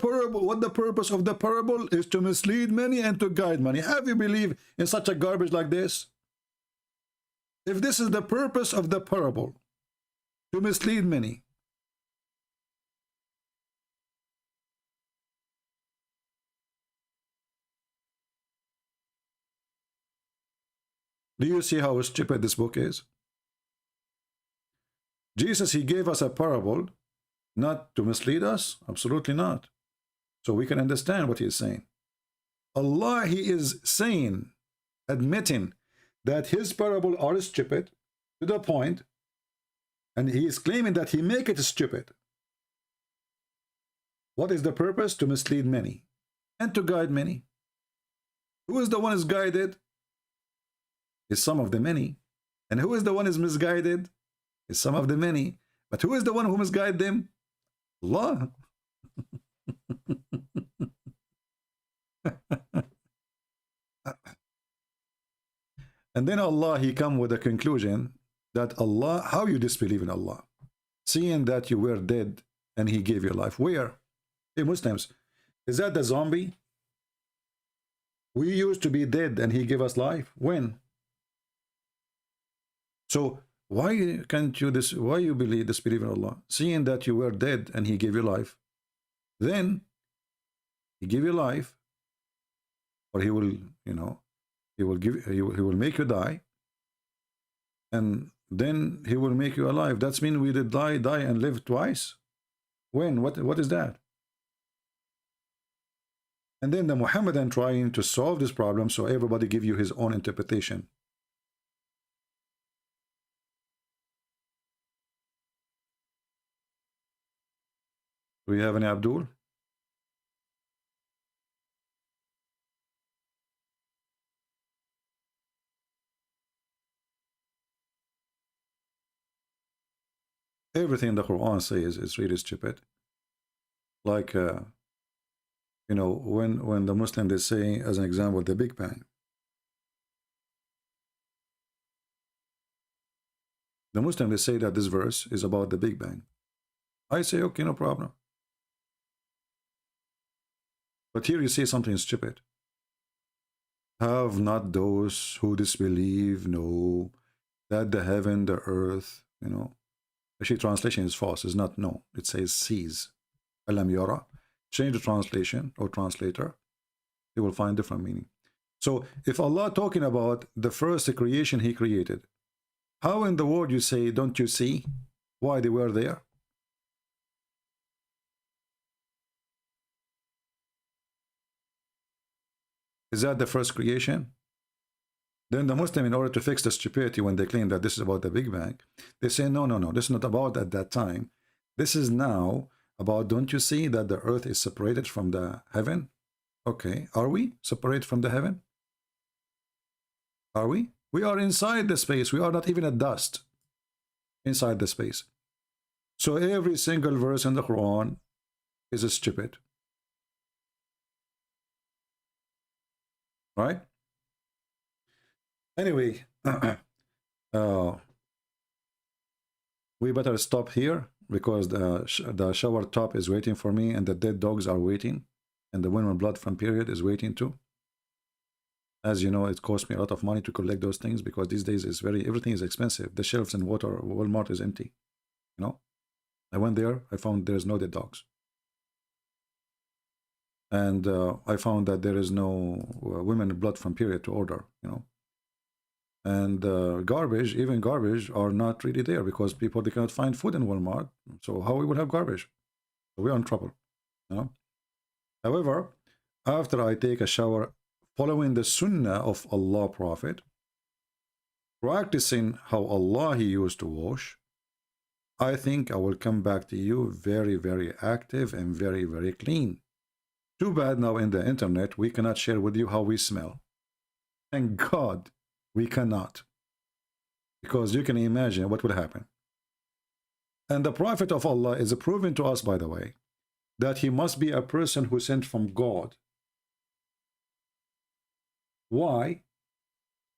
[SPEAKER 7] purpose of the parable is to mislead many and to guide many. Have you believed in such a garbage like this? If this is the purpose of the parable, to mislead many, do you see how stupid this book is? Jesus, he gave us a parable not to mislead us. Absolutely not. So we can understand what he is saying. Allah, he is saying, admitting that his parable are stupid to the point, and he is claiming that he make it stupid. What is the purpose? To mislead many and to guide many. Who is the one is guided? Is some of the many. And who is the one is misguided? Is some of the many. But who is the one who misguide them? Allah. And then Allah, he come with a conclusion that Allah, how you disbelieve in Allah? Seeing that you were dead and he gave you life. Where? Hey Muslims, is that the zombie? We used to be dead and he gave us life. When? So why can't you why you disbelieve in Allah? Seeing that you were dead and he gave you life, then he give you life, or he will, you know, he will make you die, and then he will make you alive. That's mean we did die and live twice. When? What is that? And then the Muhammadan trying to solve this problem, so everybody give you his own interpretation. Do we have any Abdul? Everything the Quran says is really stupid. Like, you know, when the Muslim they say, as an example, the Big Bang. The Muslim they say that this verse is about the Big Bang. I say, okay, no problem. But here you say something stupid. Have not those who disbelieve know that the heaven, the earth, you know. Actually, translation is false. It's not no. It says sees. Alam yara. Change the translation or translator. You will find different meaning. So if Allah talking about the first creation he created, how in the world you say, don't you see why they were there? Is that the first creation? Then the Muslim, in order to fix the stupidity when they claim that this is about the Big Bang, they say, no, this is not about at that time. This is now about, don't you see that the earth is separated from the heaven? Okay, are we separated from the heaven? Are we? We are inside the space. We are not even a dust inside the space. So every single verse in the Quran is stupid. Right? Anyway, we better stop here because the shower top is waiting for me and the dead dogs are waiting and the women blood from period is waiting too. As you know, it costs me a lot of money to collect those things because these days is everything is expensive. The shelves in Walmart is empty. You know, I went there, I found there's no dead dogs. And I found that there is no women blood from period to order, you know. And garbage, even garbage, are not really there because people, they cannot find food in Walmart. So how we will have garbage? So we are in trouble, you know. However, after I take a shower, following the sunnah of Allah Prophet, practicing how Allah he used to wash, I think I will come back to you very, very active and very, very clean. Too bad now in the internet we cannot share with you how we smell. Thank God we cannot. Because you can imagine what will happen. And the Prophet of Allah is proven to us, by the way, that he must be a person who sent from God. Why?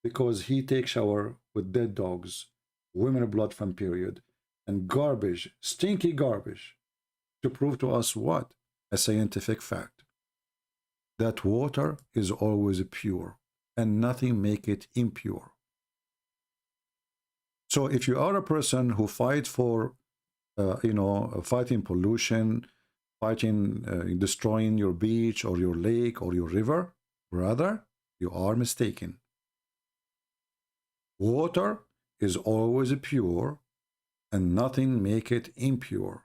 [SPEAKER 7] Because he takes shower with dead dogs, women blood from period, and garbage, stinky garbage, to prove to us what? A scientific fact. That water is always pure and nothing make it impure. So if you are a person who fight for, fighting pollution, fighting destroying your beach or your lake or your river, brother, you are mistaken. Water is always pure and nothing make it impure.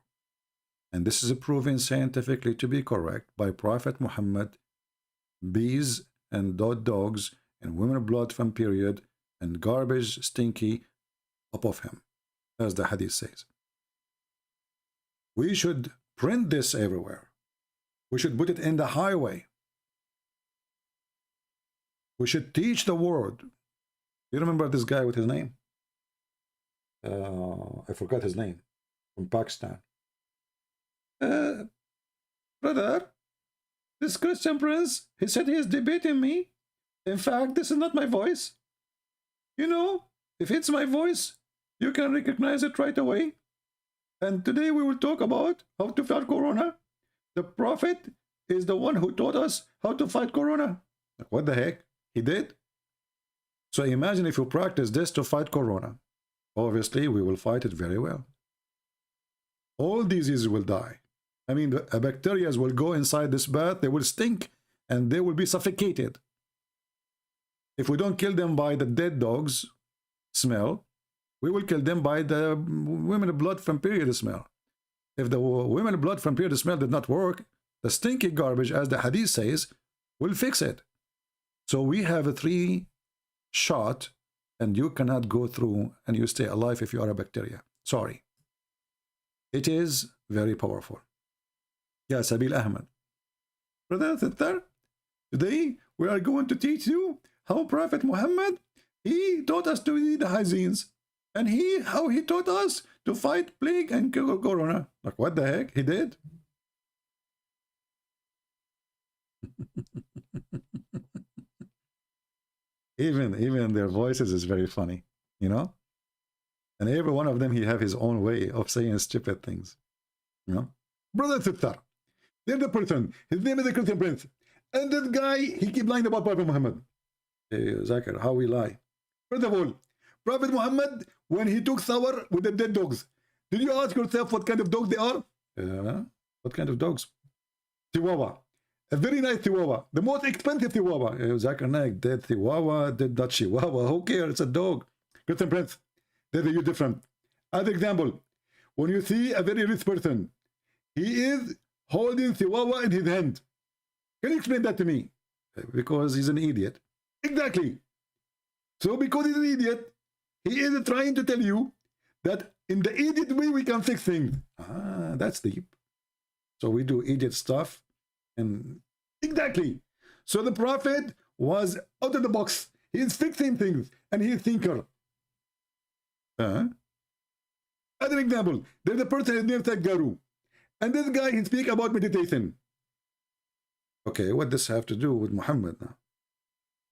[SPEAKER 7] And this is proven scientifically to be correct by Prophet Muhammad. Bees and dogs and women blood from period and garbage stinky up of him, as the hadith says. We should print this everywhere. We should put it in the highway. We should teach the world. You remember this guy with his name? I forgot his name. From Pakistan. Brother, this Christian prince, he said he is debating me. In fact, this is not my voice. You know, if it's my voice, you can recognize it right away. And today we will talk about how to fight Corona. The Prophet is the one who taught us how to fight Corona. Like, what the heck? He did? So imagine if you practice this to fight corona. Obviously, we will fight it very well. All diseases will die. I mean, the bacteria will go inside this bath, they will stink, and they will be suffocated. If we don't kill them by the dead dogs smell, we will kill them by the women blood from period smell. If the women blood from period smell did not work, the stinky garbage, as the hadith says, will fix it. So we have a 3-shot, and you cannot go through and you stay alive if you are a bacteria. Sorry. It is very powerful. Ya Sabil Ahmed. Brother Sister, today we are going to teach you how Prophet Muhammad, he taught us to do the hygienes. And how he taught us to fight plague and corona. Like, what the heck? He did? even their voices is very funny, you know? And every one of them, he have his own way of saying stupid things, you know? Brother Sister, there's the person, his name is the Christian Prince, and this guy, he keep lying about Prophet Muhammad. Hey, Zakir, how we lie? First of all, Prophet Muhammad, when he took shower with the dead dogs, did you ask yourself what kind of dogs they are? What kind of dogs? Chihuahua. A very nice Chihuahua. The most expensive Chihuahua. Zakir Naik, dead Chihuahua, dead not Chihuahua. Who cares? It's a dog. Christian Prince, there's a huge difference. As example, when you see a very rich person, he is holding Chihuahua in his hand. Can you explain that to me? Because he's an idiot. Exactly. So because he's an idiot, he is trying to tell you that in the idiot way we can fix things. Ah, that's deep. So we do idiot stuff. And exactly. So the Prophet was out of the box. He is fixing things. And he is thinker. As an example, there's a person, his name is Garu. And this guy, he speaks about meditation. Okay, what does this have to do with Muhammad now?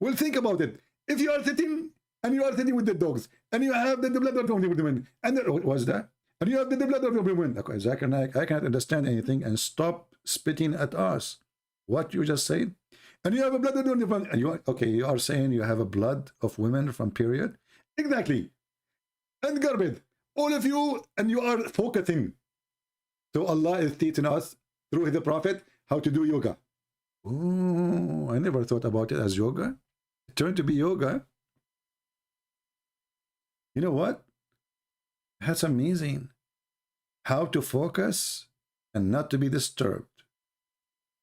[SPEAKER 7] Well, think about it. If you are sitting, and you are sitting with the dogs, and you have the blood of the women, and what was that? And you have the blood of the women. Okay, Zakir Naik, I can't understand anything, and stop spitting at us. What you just said? And you have a blood of the women, and you are saying you have a blood of women from period? Exactly. And garbage. All of you, and you are focusing. So Allah is teaching us through His Prophet how to do yoga. Oh, I never thought about it as yoga. It turned to be yoga. You know what? That's amazing. How to focus and not to be disturbed.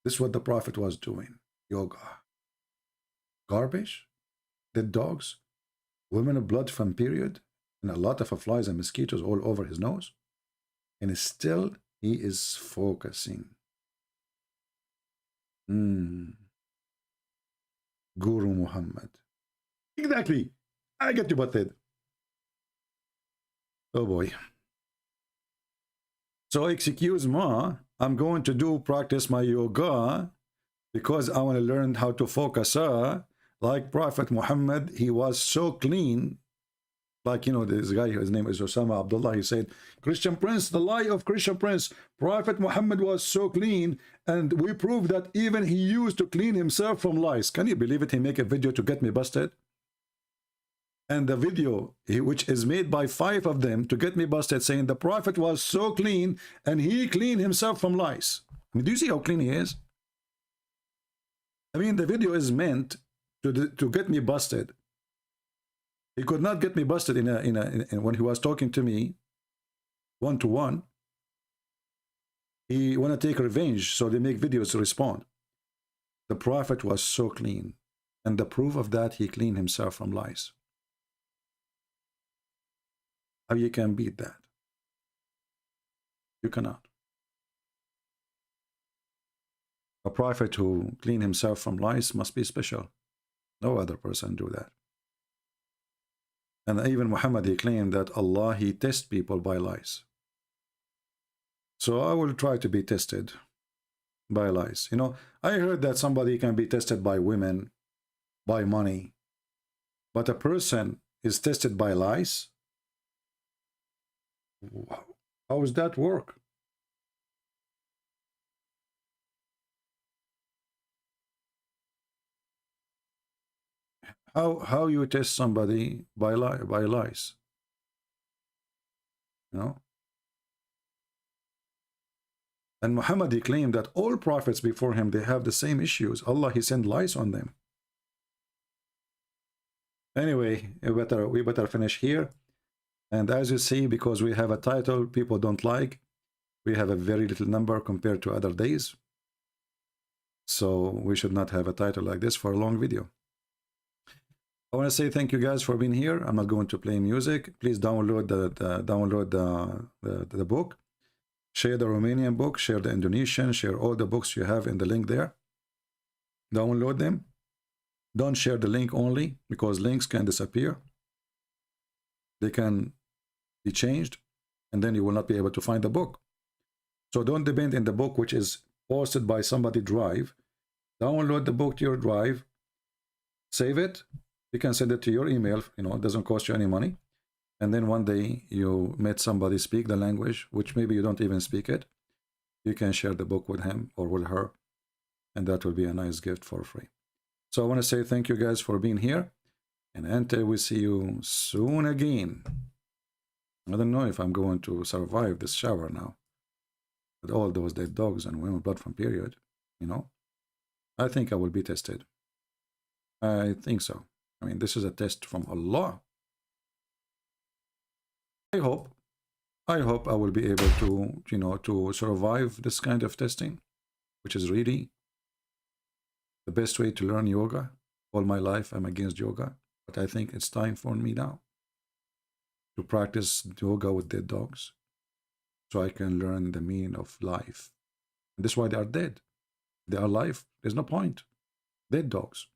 [SPEAKER 7] This is what the Prophet was doing. Yoga. Garbage, dead dogs, women of blood from period, and a lot of flies and mosquitoes all over his nose. And still, he is focusing. Guru Muhammad. Exactly. I get you butted. Oh boy. So excuse me, I'm going to practice my yoga because I want to learn how to focus. Like Prophet Muhammad, he was so clean. Like, you know, this guy, his name is Osama Abdullah, he said, Christian Prince, the lie of Christian Prince, Prophet Muhammad was so clean, and we prove that even he used to clean himself from lies. Can you believe it? He make a video to get me busted. And the video, which is made by 5 of them to get me busted, saying the Prophet was so clean, and he cleaned himself from lies. I mean, do you see how clean he is? I mean, the video is meant to get me busted. He could not get me busted when he was talking to me one-to-one. He want to take revenge, so they make videos to respond. The Prophet was so clean, and the proof of that, he cleaned himself from lies. How you can beat that? You cannot. A prophet who cleaned himself from lies must be special. No other person do that. And even Muhammad, he claimed that Allah, he tests people by lies. So I will try to be tested by lies. You know, I heard that somebody can be tested by women, by money. But a person is tested by lies? How does that work? How you test somebody by lies? You know? And Muhammad, he claimed that all prophets before him, they have the same issues. Allah, he sent lies on them. Anyway, we better finish here. And as you see, because we have a title people don't like, we have a very little number compared to other days. So we should not have a title like this for a long video. I want to say thank you guys for being here. I'm not going to play music. Please download the book. Share the Romanian book, share the Indonesian, share all the books you have in the link there. Download them. Don't share the link only, because links can disappear. They can be changed, and then you will not be able to find the book. So don't depend on the book which is posted by somebody drive. Download the book to your drive, save it. You can send it to your email, you know, it doesn't cost you any money. And then one day you met somebody speak the language, which maybe you don't even speak it. You can share the book with him or with her, and that will be a nice gift for free. So I want to say thank you guys for being here, and until we see you soon again. I don't know if I'm going to survive this shower now with all those dead dogs and women blood from period, you know. I think I will be tested. I think so. I mean, this is a test from Allah. I hope I will be able to, you know, to survive this kind of testing, which is really the best way to learn yoga. All my life I'm against yoga, but I think it's time for me now to practice yoga with dead dogs, so I can learn the meaning of life. And this is why they are dead. They are alive. There's no point. Dead dogs.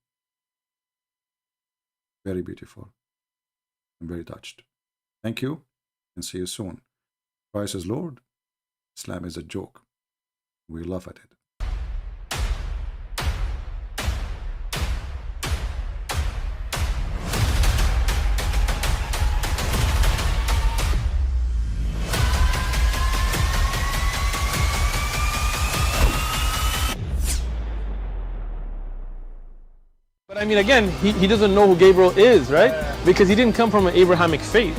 [SPEAKER 7] Very beautiful. I'm very touched. Thank you, and see you soon. Christ is Lord. Islam is a joke. We laugh at it.
[SPEAKER 1] But I mean, again, he doesn't know who Gabriel is, right? Because he didn't come from an Abrahamic faith.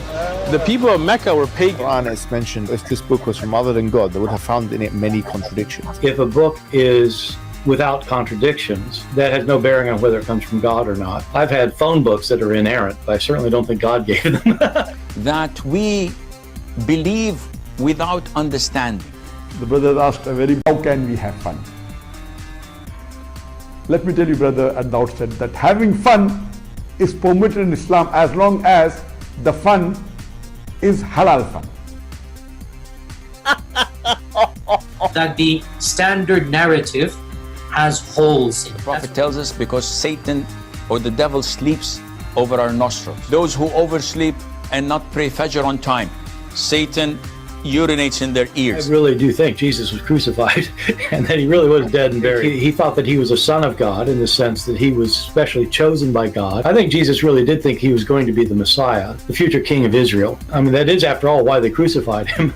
[SPEAKER 1] The people of Mecca were pagan.
[SPEAKER 2] Quran is mentioned, if this book was from other than God, they would have found in it many contradictions.
[SPEAKER 3] If a book is without contradictions, that has no bearing on whether it comes from God or not. I've had phone books that are inerrant, but I certainly don't think God gave them.
[SPEAKER 4] That we believe without understanding.
[SPEAKER 5] The brother asked how can we have fun? Let me tell you, brother, at the outset that having fun is permitted in Islam as long as the fun is halal fun.
[SPEAKER 6] That the standard narrative has holes in it.
[SPEAKER 4] The Prophet tells us because Satan or the devil sleeps over our nostrils. Those who oversleep and not pray Fajr on time, Satan urinates in their ears.
[SPEAKER 3] I really do think Jesus was crucified and that he really was dead and buried. He thought that he was a son of God in the sense that he was specially chosen by God. I think Jesus really did think he was going to be the Messiah, the future king of Israel. I mean, that is, after all, why they crucified him.